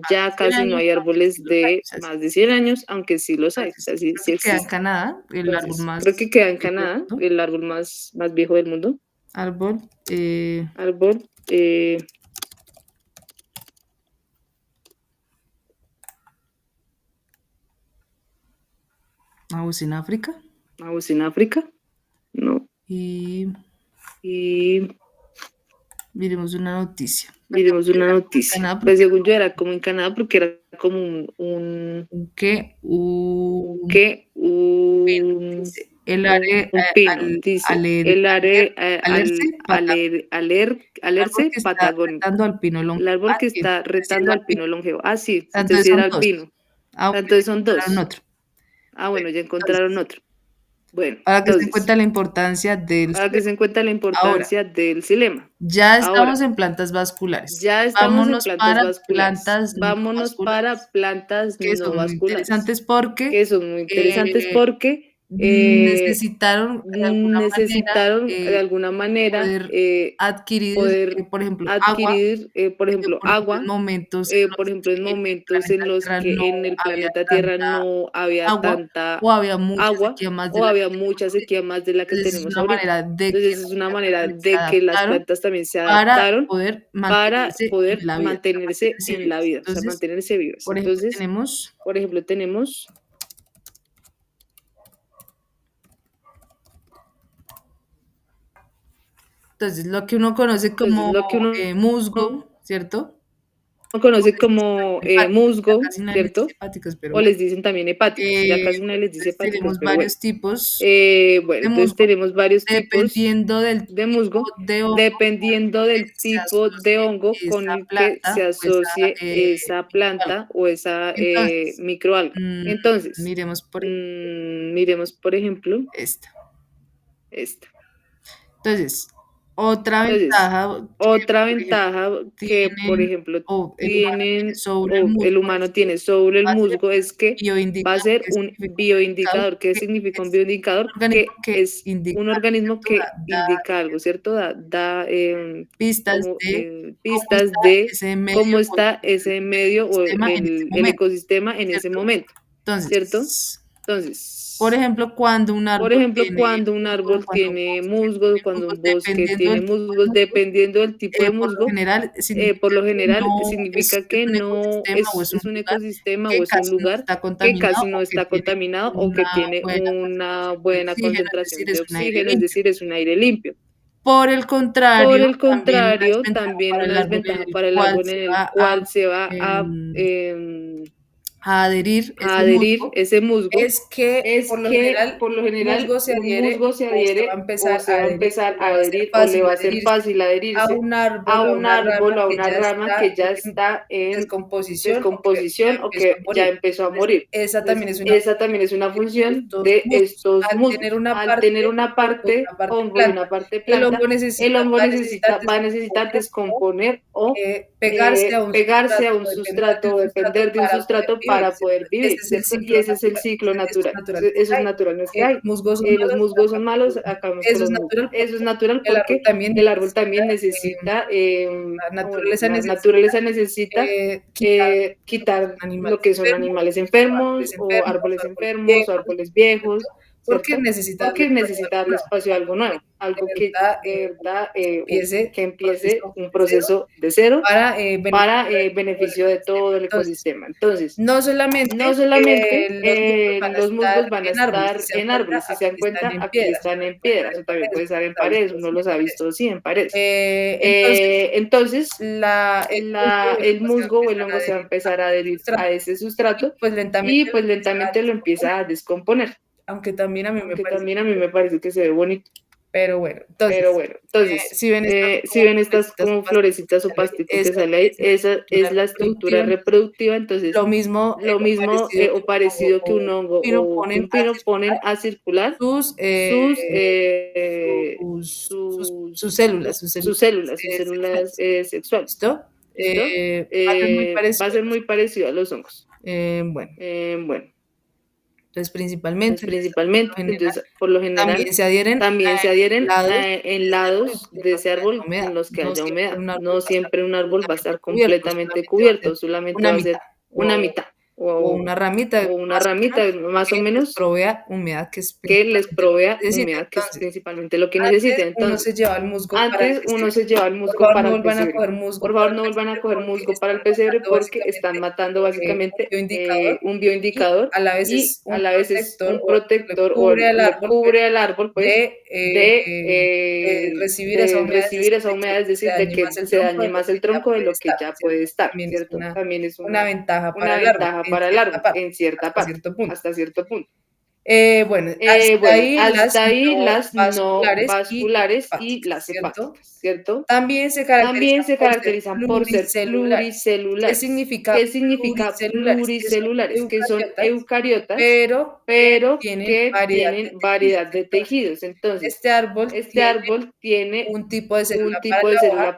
ya casi no hay árboles de más de 100 años, aunque sí los hay. O sea, sí queda en Canadá, el árbol más. Creo que queda en Canadá, el árbol más viejo del mundo. Árbol. ¿En África? ¿En África? No. Y miremos una noticia. Canadá, pues según yo era como en Canadá porque era como un el área alerce patagónico. El árbol que está retando al pino longevo. Ah, sí, entonces era el pino. Entonces son dos. Bueno, ya encontraron otro. Bueno, para que se encuentre la importancia del xilema. Ya estamos en plantas vasculares. Vámonos para plantas no vasculares. Que son muy interesantes porque necesitaron de alguna manera poder adquirir, por ejemplo, agua, en momentos en los que en el planeta Tierra no había tanta o había mucha agua sequía o había mucha sequía más de la que tenemos ahorita. Entonces es una manera de que las plantas también se adaptaron para poder mantenerse en la vida, o sea, mantenerse vivas. Entonces, por ejemplo, tenemos entonces lo que uno conoce como musgo, ¿cierto? Conoce como musgo, ¿cierto? O les dicen también hepáticos. Ya casi nadie les dice hepáticos. Tenemos varios tipos. Entonces tenemos varios tipos dependiendo del de musgo, dependiendo del tipo de hongo con el que se asocie esa planta o esa microalga. Entonces, miremos por ejemplo esta. Entonces, otra ventaja que, por ejemplo, el humano tiene sobre el musgo es que va a ser un bioindicador. ¿Qué significa un bioindicador? Que es un organismo que indica algo, ¿cierto? Da pistas de cómo está ese medio o el ecosistema en ese momento, ¿cierto? Entonces, por ejemplo, cuando un árbol tiene musgos, cuando un bosque tiene musgos, dependiendo del tipo de musgo, por lo general significa que no es un ecosistema o es un lugar que casi no está contaminado o que tiene una buena concentración de oxígeno, es decir, es un aire limpio. Por el contrario, también una desventaja para el árbol en el cual se va a adherir ese musgo es que por lo general el musgo se adhiere o se va a empezar a adherir o le va a ser fácil adherirse a un árbol, a una rama que ya está en descomposición o que ya empezó a morir. Esa también es una función de estos musgos. Al tener una parte hongo y una parte planta, el hongo va a necesitar descomponer o pegarse a un sustrato, depender de un sustrato para poder vivir, ¿cierto? Y ese es el ciclo natural. Eso es natural, no es que hay. Los musgos son malos, acabamos con los musgos. Eso es natural porque el árbol también necesita, la naturaleza necesita quitar lo que son animales enfermos o árboles enfermos o árboles viejos. Porque necesita darle espacio a algo nuevo, algo que de verdad que empiece un proceso de cero para beneficio de todo el ecosistema. Entonces, no solamente los musgos van a estar en árboles, si se dan cuenta, aquí están en piedras, o también puede estar en paredes, uno los ha visto, sí, en paredes. Entonces, el musgo o el hongo se va a empezar a adherir a ese sustrato y pues lentamente lo empieza a descomponer. Aunque también a mí me parece que se ve bonito. Pero bueno, entonces si ven estas como florecitas o pastitos que sale ahí, esa es la estructura reproductiva. Entonces, lo mismo o parecido que un hongo o un pino ponen a circular sus células sexuales. ¿Listo? Va a ser muy parecido a los hongos. Bueno. Entonces, principalmente, entonces, por lo general, también se adhieren en lados de ese árbol en los que haya humedad. No siempre un árbol va a estar completamente cubierto, solamente va a ser una mitad. O una ramita, más o menos, provea humedad que les provea humedad, que es principalmente lo que necesitan. Entonces, uno se lleva el musgo para el pesebre. Por favor, no vuelvan a coger musgo para el pesebre porque están matando básicamente un bioindicador y a la vez es un protector o le cubre al árbol pues, de recibir esa humedad, es decir, de que se dañe más el tronco de lo que ya puede estar, ¿cierto? También es una ventaja para el árbol en cierta parte, hasta cierto punto. Bueno, hasta ahí las no vasculares y las hepáticas, ¿cierto? También se caracterizan por ser pluricelulares. ¿Qué significa pluricelulares? Que son eucariotas, pero que tienen variedad de tejidos. Entonces, este árbol tiene un tipo de célula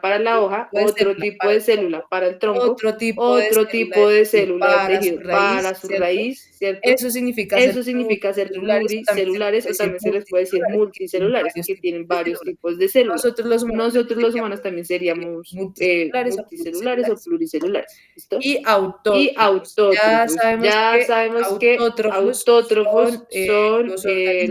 para la hoja, otro tipo de célula para el tronco, otro tipo de célula de tejido para su raíz, ¿cierto? Eso significa ser pluricelulares, o también se les puede decir multicelulares, que tienen varios tipos de células. Nosotros los humanos también seríamos multicelulares o pluricelulares. ¿Listo? Y autótrofos. Ya sabemos que autótrofos son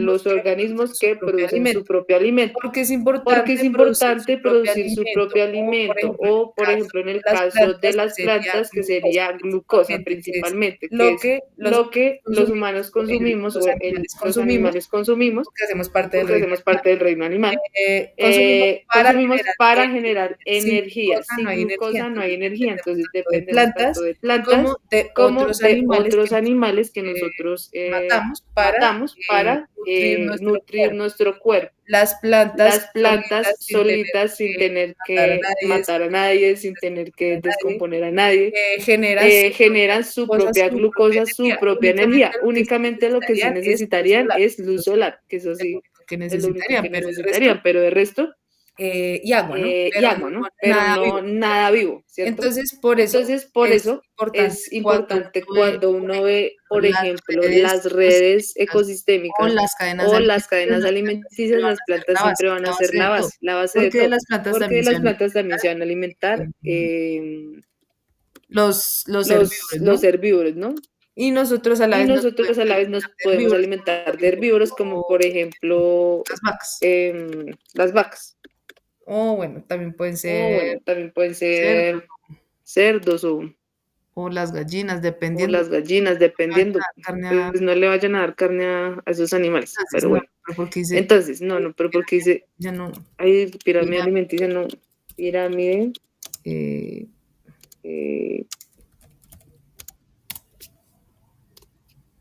los organismos que producen su propio alimento. Porque es importante producir su propio alimento, o por ejemplo en el caso de las plantas, que sería glucosa principalmente, que es lo que los humanos consumimos o los animales consumimos, porque hacemos parte del reino animal. Consumimos para generar energía. Sin glucosa no hay energía, entonces dependemos tanto de plantas como de otros animales que nosotros matamos para nutrir nuestro cuerpo. Las plantas solitas sin tener que matar a nadie, sin tener que descomponer a nadie, generan su propia glucosa, su propia energía. Únicamente lo que sí necesitarían es luz solar, que eso sí es lo único que necesitarían, pero de resto y agua, ¿no? Pero nada vivo, ¿cierto? Entonces, por eso es importante cuando uno ve, por ejemplo, las redes ecosistémicas o las cadenas alimenticias, las plantas siempre van a ser la base de todo. Porque de las plantas también se van a alimentar los herbívoros, ¿no? Y nosotros a la vez nos podemos alimentar de herbívoros, como por ejemplo las vacas. Bueno, también pueden ser cerdos o las gallinas, dependiendo. Pues no le vayan a dar carne a esos animales, pero bueno. Entonces, pero porque dice, ya no. Hay pirámide alimenticia, no. Pirámide.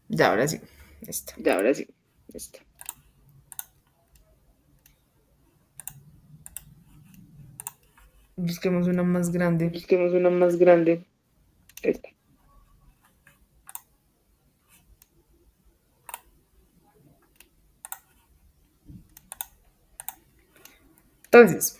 Ya, ahora sí. Esta. Busquemos una más grande. Esta. Entonces,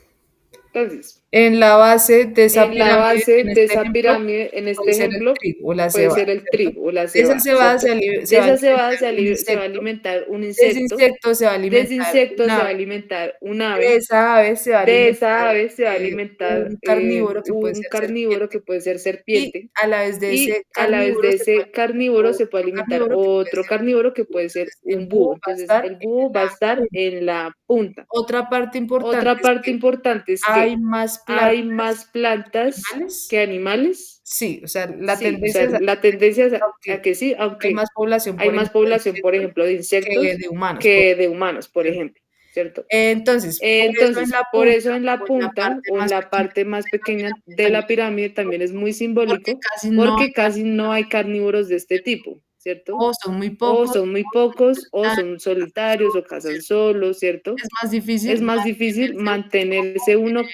Entonces, en la base de esa en la base de esa ejemplo, pirámide, en este puede ser el ejemplo, trigo o la puede cebada, ser el ¿cierto? trigo o la De esa cebada, cebada ¿cierto? se De va a esa cebada alimentar un se va a insecto, alimentar un de ese insecto, insecto se va a de ese alimentar insecto un se va a ave, alimentar un de ave, esa ave se va a de alimentar esa ave se va a alimentar un carnívoro que puede un ser carnívoro serpiente, que puede ser y serpiente, a la vez de y ese a la vez carnívoro de se puede ese alimentar carnívoro se puede otro alimentar carnívoro que puede otro ser carnívoro que puede ser entonces el un búho búho. va a Entonces, estar el en búho va a la estar punta. en la punta. Otra parte importante Otra es parte que importante es hay que más hay plantas más plantas animales. que animales. Sí, o sea, la Sí, o sea, tendencia es la tendencia es a aunque que sí, hay aunque más población, hay por más ejemplo, de población, por insectos ejemplo, de que insectos de humanos, que de humanos, por ejemplo. ejemplo, ¿cierto? Entonces, por eso en Entonces, la por punta eso en la o en la punta parte o en más la pequeña parte más de la pequeña pirámide de la también, pirámide también es muy porque simbólico, casi no hay porque casi no hay carnívoros de este tipo, ¿cierto? o son muy O pocos, son muy o son pocos, o solitarios, son o solitarios, o cazan ¿cierto? solos, ¿cierto? Es más difícil Es más difícil mantenerse mantenerse uno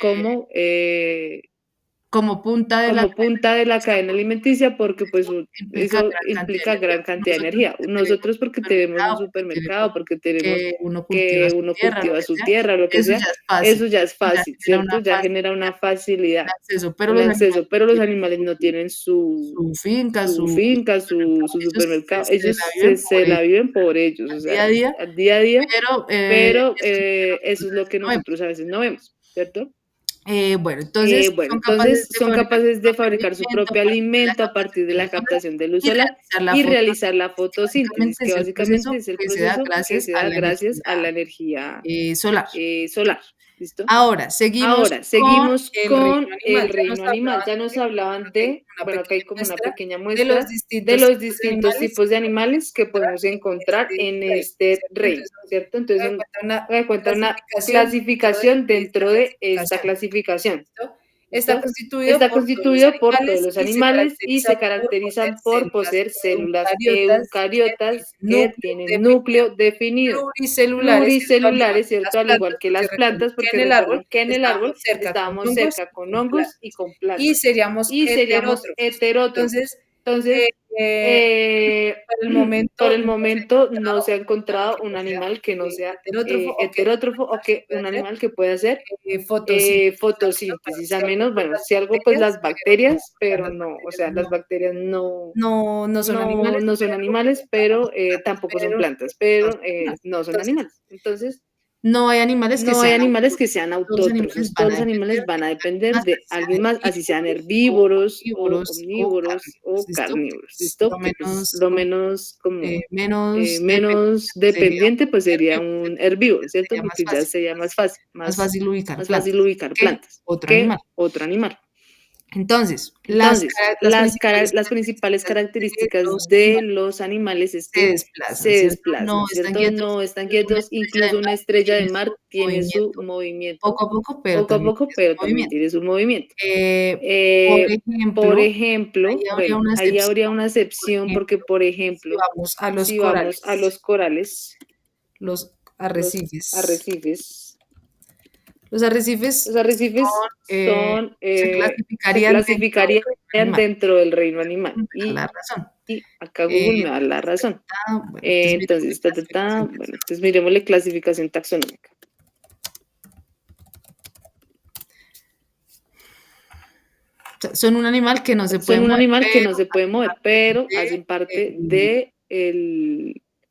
como punta de la como cadena punta de la alimenticia, cadena porque alimenticia, porque pues implica eso gran cantidad de implica energía. gran cantidad de Nosotros energía. porque tenemos Nosotros un porque tenemos un porque supermercado, tenemos porque tenemos que uno cultiva que su uno tierra, lo cultiva que su sea, tierra, lo que eso sea, ya es fácil, eso ya es ya fácil, genera una ¿cierto? Ya genera una facilidad, un facilidad, acceso, pero un los animales acceso, pero no los tienen animales no tienen su finca, su su finca, su ellos supermercado, se ellos la viven por se la viven por ellos, o sea, día a día, al día a día, pero pero eso es lo que eso nosotros es a lo veces que no vemos. nosotros a veces no vemos, ¿cierto? Bueno, entonces Bueno, son capaces entonces de son fabricar su capaces de propio fabricar su alimento a propio partir de la alimento a captación partir de de la luz solar captación de luz y solar realizar la y realizar la fotosíntesis, que fotosíntesis, básicamente que es el básicamente proceso es el que se da proceso que gracias se a da la gracias energía a la energía solar. solar. ¿Listo? Ahora, seguimos Ahora, con seguimos el reino con animal. el Ya nos reino animal. hablaban Ya nos de, hablaban acá hay de, una bueno, acá hay pequeña como una muestra pequeña de los muestra de distintos los tipos de distintos animales tipos de animales que encontrar podemos en encontrar este en reino, este ¿cierto? reino, Entonces, ¿cierto? me Entonces, cuenta una me cuenta una clasificación clasificación dentro dentro de de esta esta clasificación. clasificación. ¿Listo? Está ¿Listo? constituido Está por todos los constituido por todos animales los y se animales y caracteriza se por poseer caracterizan por células poseer células eucariotas que tienen eucariotas que núcleo tienen definido, núcleo definido, pluricelulares, ¿cierto? Al igual pluricelulares, que las ¿cierto? Al igual plantas, que porque las recuerden plantas, que porque en el árbol recuerden que en el estábamos árbol cerca con estábamos hongos cerca y con con hongos y plantas con y plantas seríamos y seríamos heterótrofos. heterótrofos. Entonces, eh, Entonces, eh, por el por momento el no se ha momento no encontrado se ha un animal encontrado que un no sea animal que no sea heterótrofo o que heterótrofo o que pueda un hacer animal que pueda hacer fotosíntesis. fotosíntesis, Si al algo, menos, pues bueno, las si algo, pues bacterias, las bacterias, o sea, pero las no, o bacterias sea, las bacterias no, no son animales, no son animales, pero tampoco son pero plantas, no pero son animales. no son Entonces, animales. Entonces, no hay animales que no hay sean animales que autótrofos. sean Todos los animales autótrofos, van todos a los animales depender de van a alguien depender más, de así sean alguien más, así sean herbívoros o herbívoros o omnívoros o omnívoros carnívoros, o ¿listo? carnívoros, Pues, ¿listo? Que pues lo menos como menos menos dependiente sería dependiente un pues sería herbívoro, un ¿cierto? herbívoro, ¿cierto? Sería Porque ya sería más fácil ubicar más fácil plantas ubicar que plantas otro animal. que otro animal. Entonces, Entonces, las principales las principales características de características los de animales los animales es se que se desplazan, ¿cierto? No desplazan, están ¿cierto? quietos, No están incluso una quietos, estrella de incluso una mar estrella de tiene su mar tiene su movimiento movimiento poco a poco, pero poco a también poco, tiene su pero también movimiento. tiene su movimiento. Por Por ejemplo, ejemplo, ahí habría bueno, una ahí excepción, habría una por excepción porque, ejemplo, por si ejemplo, vamos a los si vamos a corales, los corales, los los arrecifes. arrecifes, Los los arrecifes arrecifes se se clasificarían dentro del clasificarían reino animal. dentro del reino animal. Me da la razón. Y acá Google me da la Entonces, razón. bueno, entonces miremos la Entonces, clasificación bueno, taxonómica. entonces miremosle clasificación taxonómica. O sea, son un animal que no se puede Son un mover, animal que no pero se puede hacen mover, parte pero hacen parte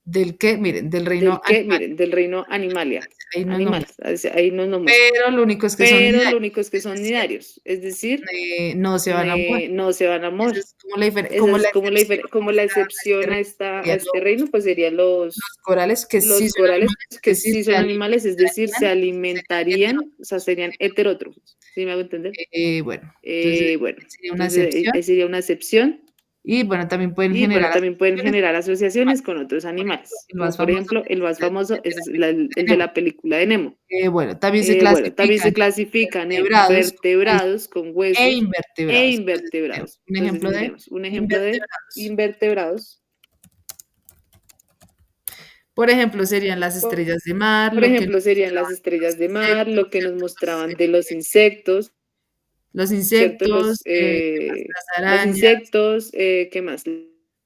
del que, miren, del reino del que, animal. miren, del reino animalia. Ahí no nos Animales, muestra. ahí no nos muestra. Pero lo único es que son Pero lo nidarios, único es que es son decir, nidarios, es decir, no se van a mover. no se van a Esa mover. es como la, Esa como la es excepción como la a este excepción reino, a serían este reino, pues serían los corales que sí los son corales, animales, es que decir, sí se son animales, es decir, se alimentarían, serían alimentarían, o sea, serían heterótrofos. heterótrofos. ¿Sí me hago entender? Bueno, entonces Bueno, sería una entonces excepción. ahí sería una excepción. Y bueno, también pueden Y bueno, generar también pueden asociaciones generar con otros asociaciones con animales. otros Por ejemplo, animales, el como más por famoso ejemplo, pues, el más es famoso el de la es película de el de Nemo. la película de Nemo. Bueno, también se Bueno, también clasifican se clasifican en vertebrados con huesos vertebrados con e huesos e invertebrados. Entonces, miremos, invertebrados. un Entonces, ejemplo de miremos, un ejemplo de invertebrados. invertebrados. Por ejemplo, serían las estrellas de mar, Por lo que ejemplo, nos serían las mostraban de estrellas los de mar, insectos, lo que nos ¿cierto? mostraban de Los ¿cierto? insectos, ¿qué más? Las Los arañas, insectos, ¿qué más?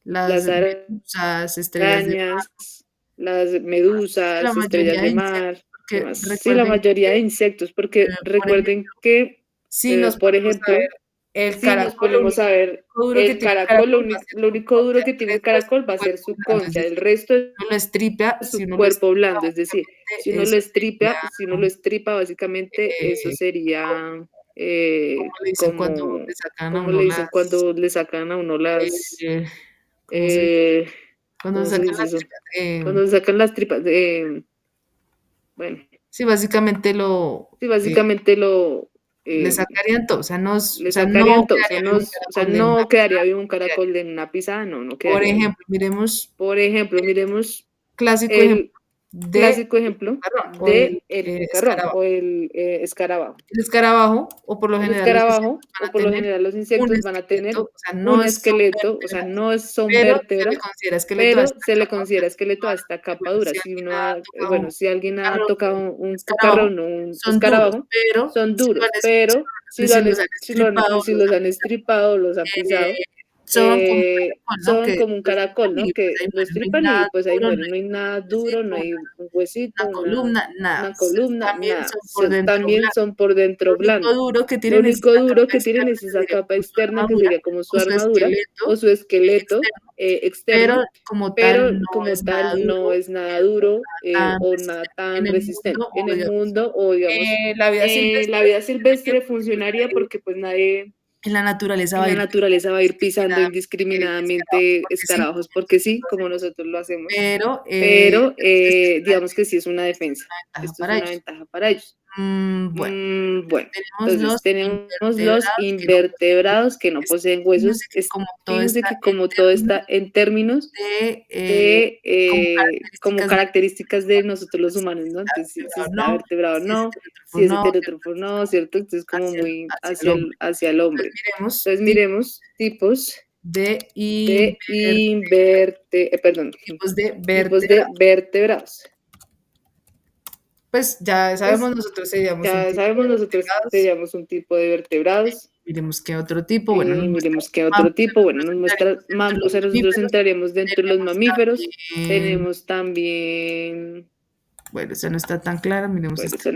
las Las medusas, estrellas de mar. arañas, las La medusas, estrellas mayoría de de insectos, mar. porque sí, la mayoría de insectos, porque recuerden que, por ejemplo, nos ponemos a ver el caracol, lo único duro que tiene el caracol va a ser su concha, el resto es lo estripea, su cuerpo blando, es decir, si uno lo estripa, básicamente eso sería cuando le sacan a ¿cómo uno le dicen cuando le sacan a uno las cuando se sacan las tripas, cuando se sacan las tripas, bueno, sí, básicamente le sacarían todo, o sea, no, le sacarían todo, o sea, no quedaría vivo un caracol en una pisada, no quedaría vivo. Por ejemplo, miremos clásico ejemplo de el picarrón o el escarabajo. El escarabajo, o por lo general los insectos van a tener un esqueleto, o sea, no son pero vértebras, pero se le considera esqueleto a esta capa dura. Si alguien ha tocado un picarrón o un escarabajo, son duros, pero si los han estripado, los han pisado, son como un caracol, ¿no? Que lo estripan y pues ahí mueren, no hay nada duro, no hay un huesito, una columna, nada. También son por dentro blandos. Lo único duro que tienen es esa capa externa que sería como su armadura o su esqueleto externo, pero como tal no es nada duro o nada tan resistente. En el mundo o digamos la vida silvestre funcionaría porque pues nadie en la naturaleza va a ir pisando indiscriminadamente escarabajos, porque sí, como nosotros lo hacemos. Pero digamos que sí es una defensa. Esto es una ventaja para ellos. Bueno, entonces tenemos los invertebrados que no poseen huesos. Fíjense que como todo está en términos de como características de nosotros los humanos, ¿no? Entonces, si está vertebrado no, si es heterótrofo no, ¿cierto? Entonces como muy hacia el hombre. Entonces miremos tipos de vertebrados. Pues ya sabemos nosotros seríamos un tipo de vertebrados. Miremos qué otro tipo, nos muestra, o sea, nosotros entraríamos dentro de los mamíferos. Tenemos también, bueno, esa no está tan clara, miremos esta.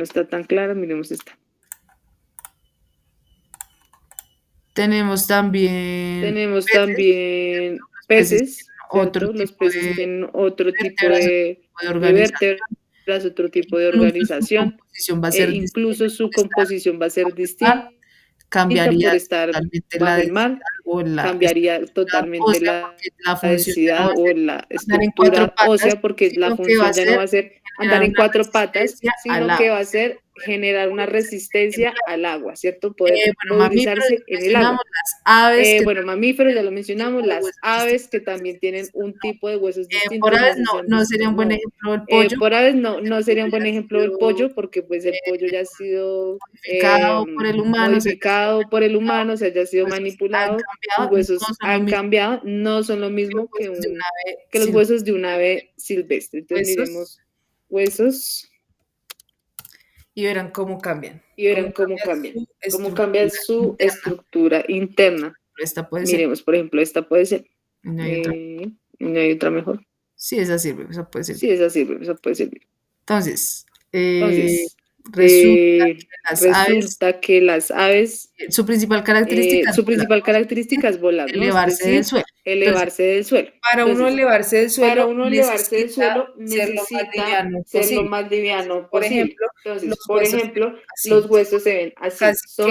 Tenemos también peces, los peces tienen otro tipo de vértebras, otro tipo de organización, incluso su composición va a ser distinta cambiaría por estar bajo el mar, cambiaría totalmente la densidad o la estructura ósea, porque la función ya no va a ser andar en cuatro patas, sino que va a ser generar una resistencia al agua, ¿cierto? Poder movilizarse en el agua. Mamíferos, ya lo mencionamos, las aves que también tienen un tipo de huesos distintos. Por aves no sería un buen ejemplo el pollo. Por aves no sería un buen ejemplo el pollo, porque pues el pollo ya ha sido modificado por el humano, o sea, ya ha sido manipulado, sus huesos han cambiado, no son lo mismo que los huesos de un ave silvestre. Entonces miremos huesos. Y verán cómo cambian. Cómo cambia su estructura interna. Miremos, por ejemplo, esta puede ser. ¿No hay otra mejor? Sí, esa sirve, esa puede servir. Entonces, resulta que las aves, su principal característica es volar, ¿no? Elevarse del suelo. Para uno elevarse del suelo, necesita ser lo más liviano posible. Entonces, por ejemplo, los huesos se ven así, son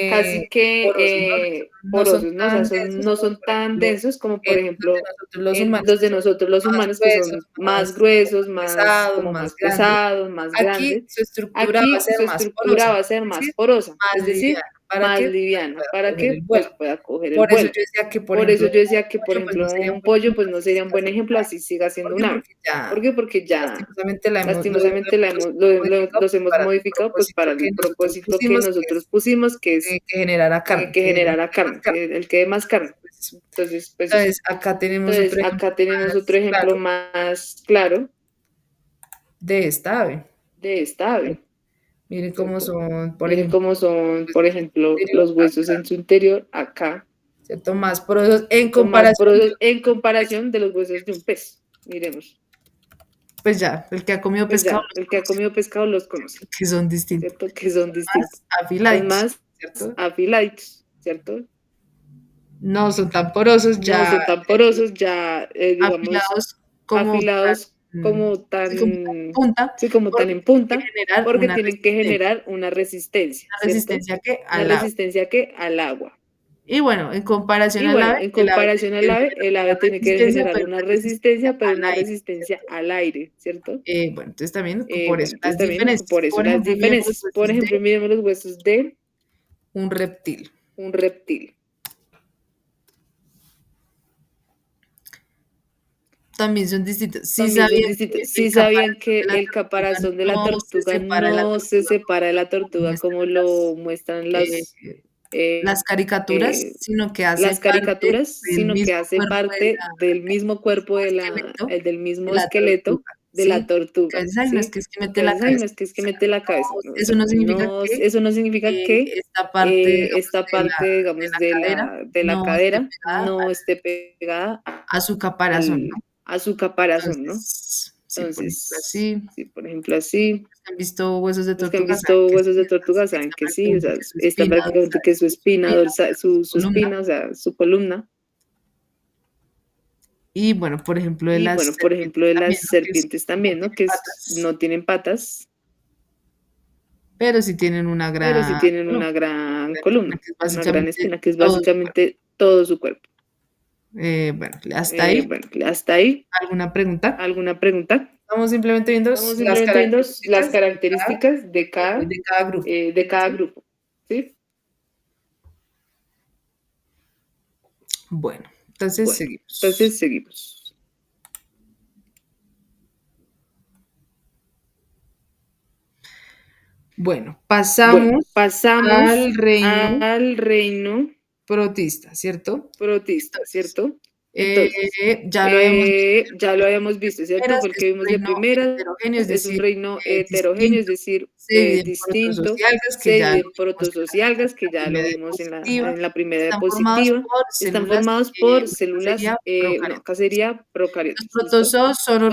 casi que porosos, ¿no? O sea, no son tan densos como, por ejemplo, los de nosotros los humanos, que son más gruesos, más pesados, más grandes. Aquí su estructura va a ser más porosa, es decir, más liviana, para que pueda coger el vuelo. Por eso yo decía que, por ejemplo, un pollo pues no sería un buen ejemplo, así siga siendo un ave. ¿Por qué? Porque ya lastimosamente los hemos modificado pues para el propósito que nosotros pusimos, que es que generara carne, que el que dé más carne. Entonces, acá tenemos otro ejemplo más claro de esta ave. Miren cómo son, por ejemplo, los huesos en su interior, acá. ¿Cierto? Más porosos en comparación de los huesos de un pez. Miremos. Pues ya, el que ha comido pescado, el que ha comido pescado los conoce. que son distintos. ¿Cierto? Que son distintos. Afiladitos, más ¿cierto? afiladitos, ¿cierto? No son tan porosos ya. No son tan porosos ya, digamos, afilados como tan punta, sí, como tan en punta, porque tienen que generar una resistencia. ¿Una resistencia que Una resistencia que al agua. Y bueno, en comparación al ave, el ave tiene que generar una resistencia, pero una resistencia al aire, ¿cierto? Bueno, entonces también por eso las diferencias. Por eso las diferencias. Por ejemplo, miremos los huesos de un reptil. También son distintos. Sí sabían que el caparazón de la tortuga no se separa de la tortuga como lo muestran las caricaturas, sino que hace parte del mismo cuerpo del mismo esqueleto de la tortuga. No es que mete la cabeza. Eso no significa que esta parte, digamos, de la cadera no esté pegada a su caparazón, ¿no? A su caparazón, ¿no? Entonces, por ejemplo, así. ¿Han visto huesos de tortuga? Los que han visto huesos de tortuga saben que sí, o sea, está prácticamente que su espina dorsal, su espina, o sea, su columna. Y bueno, por ejemplo, de las serpientes también, ¿no? Que no tienen patas. Pero sí tienen una gran columna, una gran espina, que es básicamente todo su cuerpo. Bueno, hasta ahí. ¿Alguna pregunta? Estamos simplemente viendo las características de cada grupo. ¿Sí? Bueno, entonces seguimos. Bueno, pasamos al reino protista, ¿cierto? Entonces, ya lo habíamos visto, ¿cierto? Fue el que vimos de primera, es un reino heterogéneo, es decir, distinto, se divide en protozoos y algas, que ya lo vimos en la primera diapositiva. Están formados por células, acá sería procariotas. Los protozoos son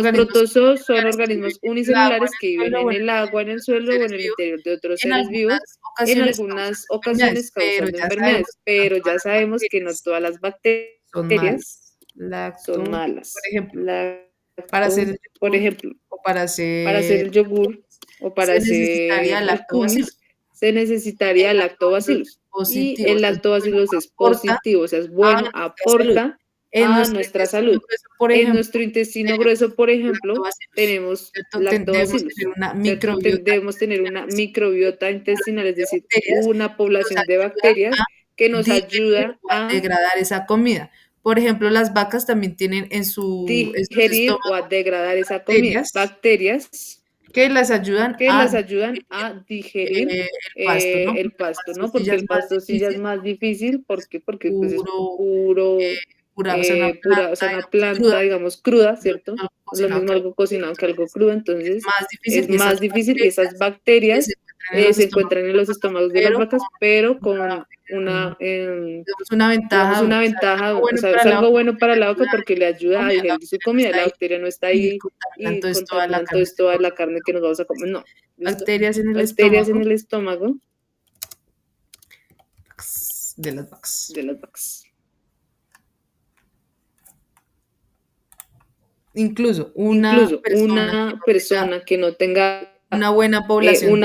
organismos unicelulares que viven en el agua, en el suelo o en el interior de otros seres vivos, en algunas ocasiones causando enfermedades, pero ya sabemos que no todas las bacterias son malas. Por ejemplo, para hacer el yogur o para hacer el kumis, se necesitaría lactobacillus. Y el lactobacillus es positivo, o sea, es bueno, aporta a nuestra salud. En nuestro intestino grueso, por ejemplo, tenemos lactobacillus. Debemos tener una microbiota intestinal, es decir, una población de bacterias que nos ayuda a degradar esa comida. Por ejemplo, las vacas también tienen en su digerir o a degradar esa comida bacterias que las ayudan a digerir el pasto, ¿no? Porque el pasto sí ya es más difícil, porque pues es pura, o sea, una planta, digamos, cruda, ¿cierto? Es lo mismo algo cocinado que algo crudo, entonces es más difícil y esas bacterias se encuentran en los estómagos de las vacas, pero con una ventaja, o sea, es algo bueno para la vaca porque le ayuda a digerir su comida, la bacteria no está ahí y contaminan toda la carne que nos vamos a comer, no. Bacterias en el estómago de las vacas. Incluso una persona que no tenga una buena población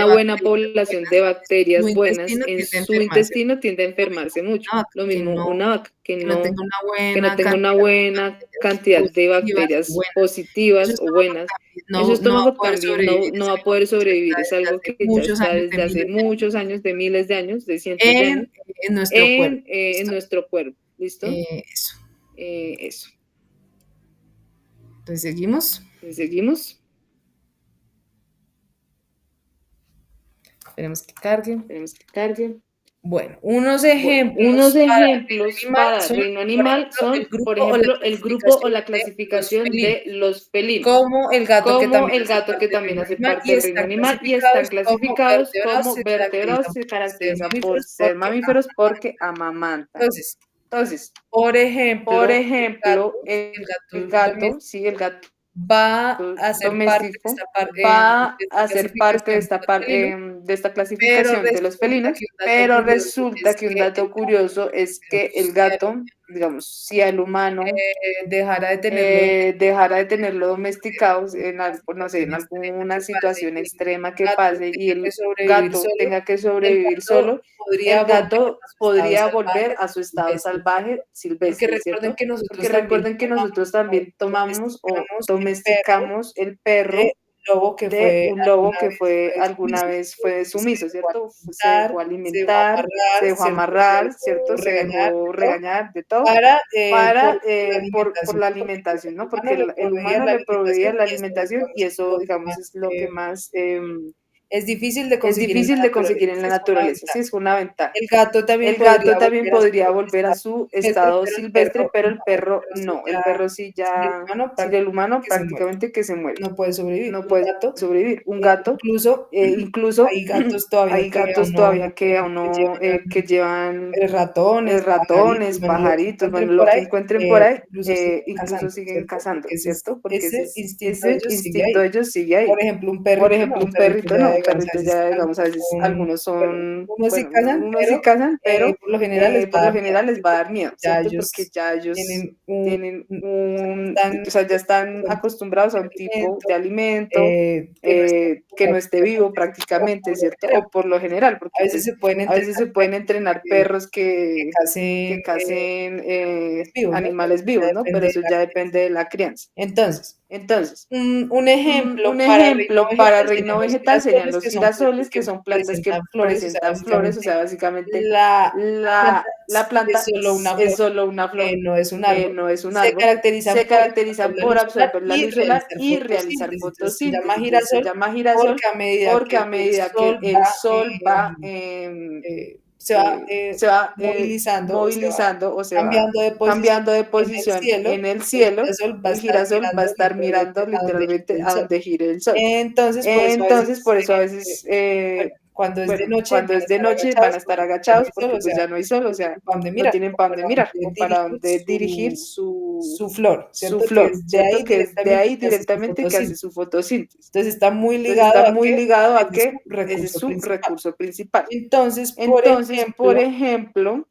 de bacterias buenas en su intestino tiende a enfermarse mucho. Lo mismo una vaca que no tenga una buena cantidad de bacterias positivas o buenas. En su estómago también no va a poder sobrevivir. Es algo que ya está desde hace muchos años, de miles de años, de cientos de años, en nuestro cuerpo. ¿Listo? Eso. Entonces seguimos. Esperemos que cargue. Bueno, unos ejemplos para el reino animal son, por ejemplo, el grupo o la clasificación de los felinos. Como el gato que también hace parte del reino animal y están clasificados como vertebrados, se caracterizan por ser mamíferos porque amamantan. Entonces, por ejemplo, el gato va a ser doméstico va a ser parte de esta clasificación de los felinos, pero resulta que un dato curioso es que el gato, digamos, si al humano dejara de tenerlo domesticado no sé, en alguna situación extrema que pase y el gato tenga que sobrevivir solo, el gato podría volver a su estado salvaje silvestre, ¿cierto? Porque recuerden que nosotros también tomamos o domesticamos el perro de un lobo que fue alguna vez fue sumiso, ¿cierto? Se dejó alimentar, se dejó amarrar, ¿cierto? Se dejó regañar de todo por la alimentación, ¿no? Porque el humano le proveía la alimentación y eso, digamos, es lo que más es difícil de es difícil de conseguir en la naturaleza, sí, es una ventaja. El gato también podría volver a su estado silvestre, pero el perro no. El perro sí ya, si el humano prácticamente que se muere. No puede sobrevivir. No puede sobrevivir. Un gato, incluso hay gatos todavía que aún no, que llevan ratones, pajaritos, bueno, lo que encuentren por ahí, incluso siguen cazando, ¿cierto? Porque ese instinto de ellos sigue ahí. Por ejemplo, un perrito no, un perrito ya, digamos, a veces algunos son, unos sí cazan, pero por lo general les va a dar miedo, ¿cierto? Porque ya ellos tienen o sea, ya están acostumbrados a un tipo de alimento que no esté vivo prácticamente, ¿cierto? O por lo general, porque a veces se pueden entrenar perros que casen animales vivos, ¿no? Pero eso ya depende de la crianza. Entonces, un ejemplo para reino vegetal serían los girasoles, que son plantas que presentan flores, o sea, básicamente la planta es solo una flor, no es un árbol. no es un árbol. Se caracterizan por absorber la luz solar y realizar fotosíntesis. Se llama girasol porque a medida que el sol va se va movilizando, o se cambiando de posición en el cielo, el girasol va a estar mirando literalmente a donde gire el sol. Entonces, por eso a veces cuando es de noche van a estar agachados porque pues ya no hay sol, o sea, no tienen para dónde mirar o para dónde dirigir su flor, ¿cierto? Que es de ahí directamente que hace su fotosíntesis. Entonces está muy ligado a que ese es su recurso principal. Entonces, por ejemplo,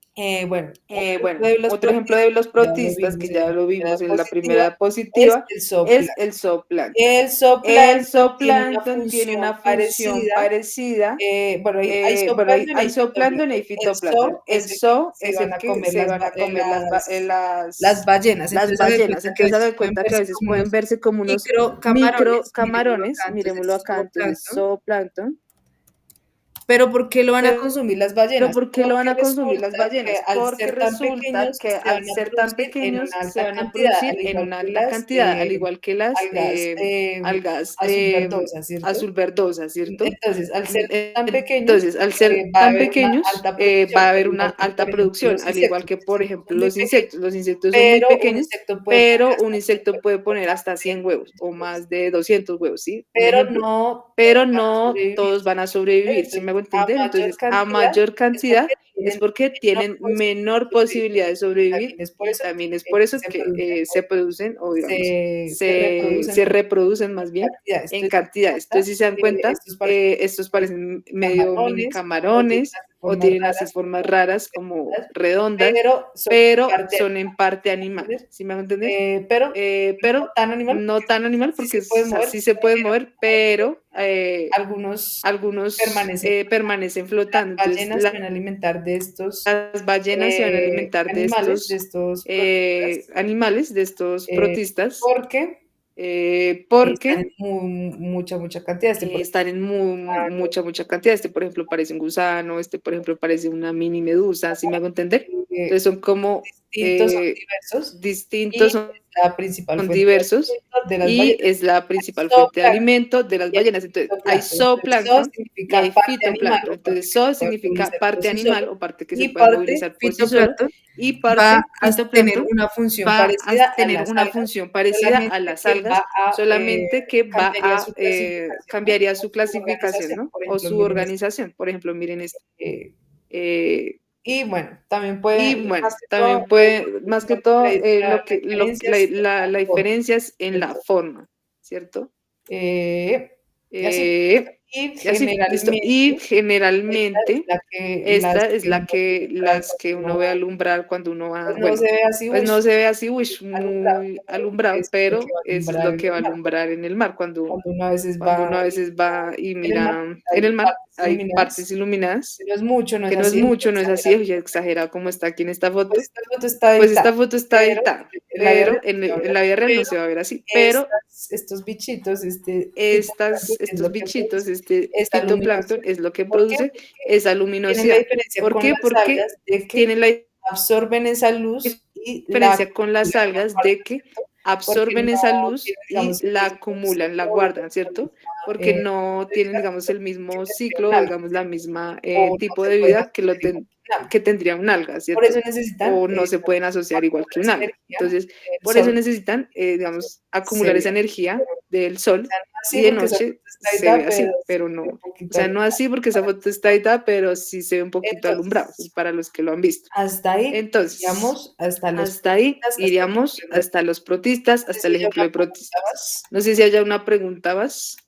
otro ejemplo de los protistas, que ya lo vimos en la primera diapositiva, es el zooplancton. El zooplancton tiene una función parecida. Hay zooplancton y fitoplancton. El zoo es el que se van a comer las ballenas. Entonces se dan cuenta que a veces pueden verse como unos microcamarones. Miremoslo acá, entonces zooplancton. ¿Pero por qué lo van a consumir las ballenas? Porque resulta que al ser tan pequeños se van a producir en una alta cantidad, al igual que las algas azul verdosas, ¿cierto? Entonces, al ser tan pequeños, va a haber una alta producción, al igual que, por ejemplo, los insectos. Los insectos son muy pequeños, pero un insecto puede poner hasta 100 huevos o más de 200 huevos, ¿sí? Pero no todos van a sobrevivir, ¿sí me hago entender? Entonces, a mayor cantidad es porque tienen menor posibilidad de sobrevivir, también es por eso que se producen o digamos, se reproducen más bien en cantidades. Entonces, si se dan cuenta, estos parecen medio mini camarones o tienen así formas raras como redondas, pero son en parte animales, ¿sí me van a entender? Pero no tan animal porque sí se pueden mover, pero algunos permanecen flotando. Las ballenas se van a alimentar de estos animales, de estos protistas, porque están en mucha cantidad. Están en mucha cantidad. Por ejemplo, parece un gusano, por ejemplo, parece una mini medusa, ¿sí me hago entender? Entonces son como distintos, son la principal diversos y es la principal fuente de alimento de las ballenas. Entonces, hay zooplancton y hay fitoplancton. Entonces, zoo significa parte animal o parte que se puede movilizar por sí solo, y parte fitoplancton va a tener una función parecida a las algas, solamente que cambiaría su clasificación, ¿no? O su organización. Por ejemplo, miren esto. Y bueno, también puede, más que todo, la diferencia es en la forma. ¿cierto? Y así, y generalmente esta es las que uno ve alumbrar cuando uno va, pues no se ve así, pues no se ve así, muy alumbrado, alumbrado, pero eso es lo que va a alumbrar en el mar cuando uno a veces uno a veces va y mira en el mar, hay partes iluminadas, no es mucho, no que es no es así, mucho, no es así, oye, exagerado como está aquí en esta foto. Pues esta foto está Pues esta editada, foto está editada, pero en la vida real no pero se va a ver así. Pero estos bichitos, estos bichitos, este esta fitoplancton es lo que ¿Por qué? produce esa tienen la luminosidad. diferencia ¿Por con qué? las Porque algas de que tienen la absorben esa luz y diferencia con las algas de que absorben esa luz tienen, y digamos, la acumulan, la guardan, ¿cierto? Porque no tienen, digamos, el mismo ciclo, digamos, la misma o no tipo se de pueden vida que, asociar igual que un alga. que tendría un alga, Por ¿cierto? eso necesitan O no se pueden asociar igual que un esa alga. energía Entonces, del por eso sol. necesitan, digamos, acumular esa energía del sol Así y de porque esa noche foto está se editada, ve así, pero sí se ve no. un O poquito sea, no así porque esa foto está editada, pero sí se ve un poquito alumbrado, Entonces, para los que lo han visto. hasta ahí, Entonces, digamos, hasta los hasta ahí protistas, iríamos hasta los protistas, hasta el ejemplo de protistas. protistas. No sé si haya una pregunta más.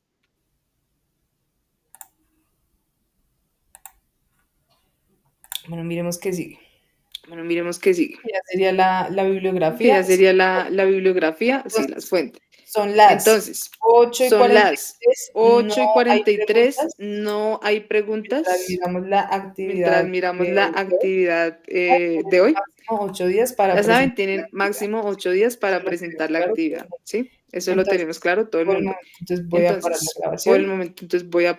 Bueno, miremos qué sigue. Ya sería la bibliografía. Ya sería la bibliografía, sí, las fuentes. Son las Entonces, 8 y son 43, las 8 y no hay 43, preguntas. no hay preguntas. Miramos la Mientras actividad miramos la actividad de hoy. máximo 8 días para Ya saben, presentar tienen máximo 8 días para presentar la actividad, ¿sí? Eso lo tenemos claro todo el mundo. entonces voy a parar la Por el grabación. momento, entonces voy a parar.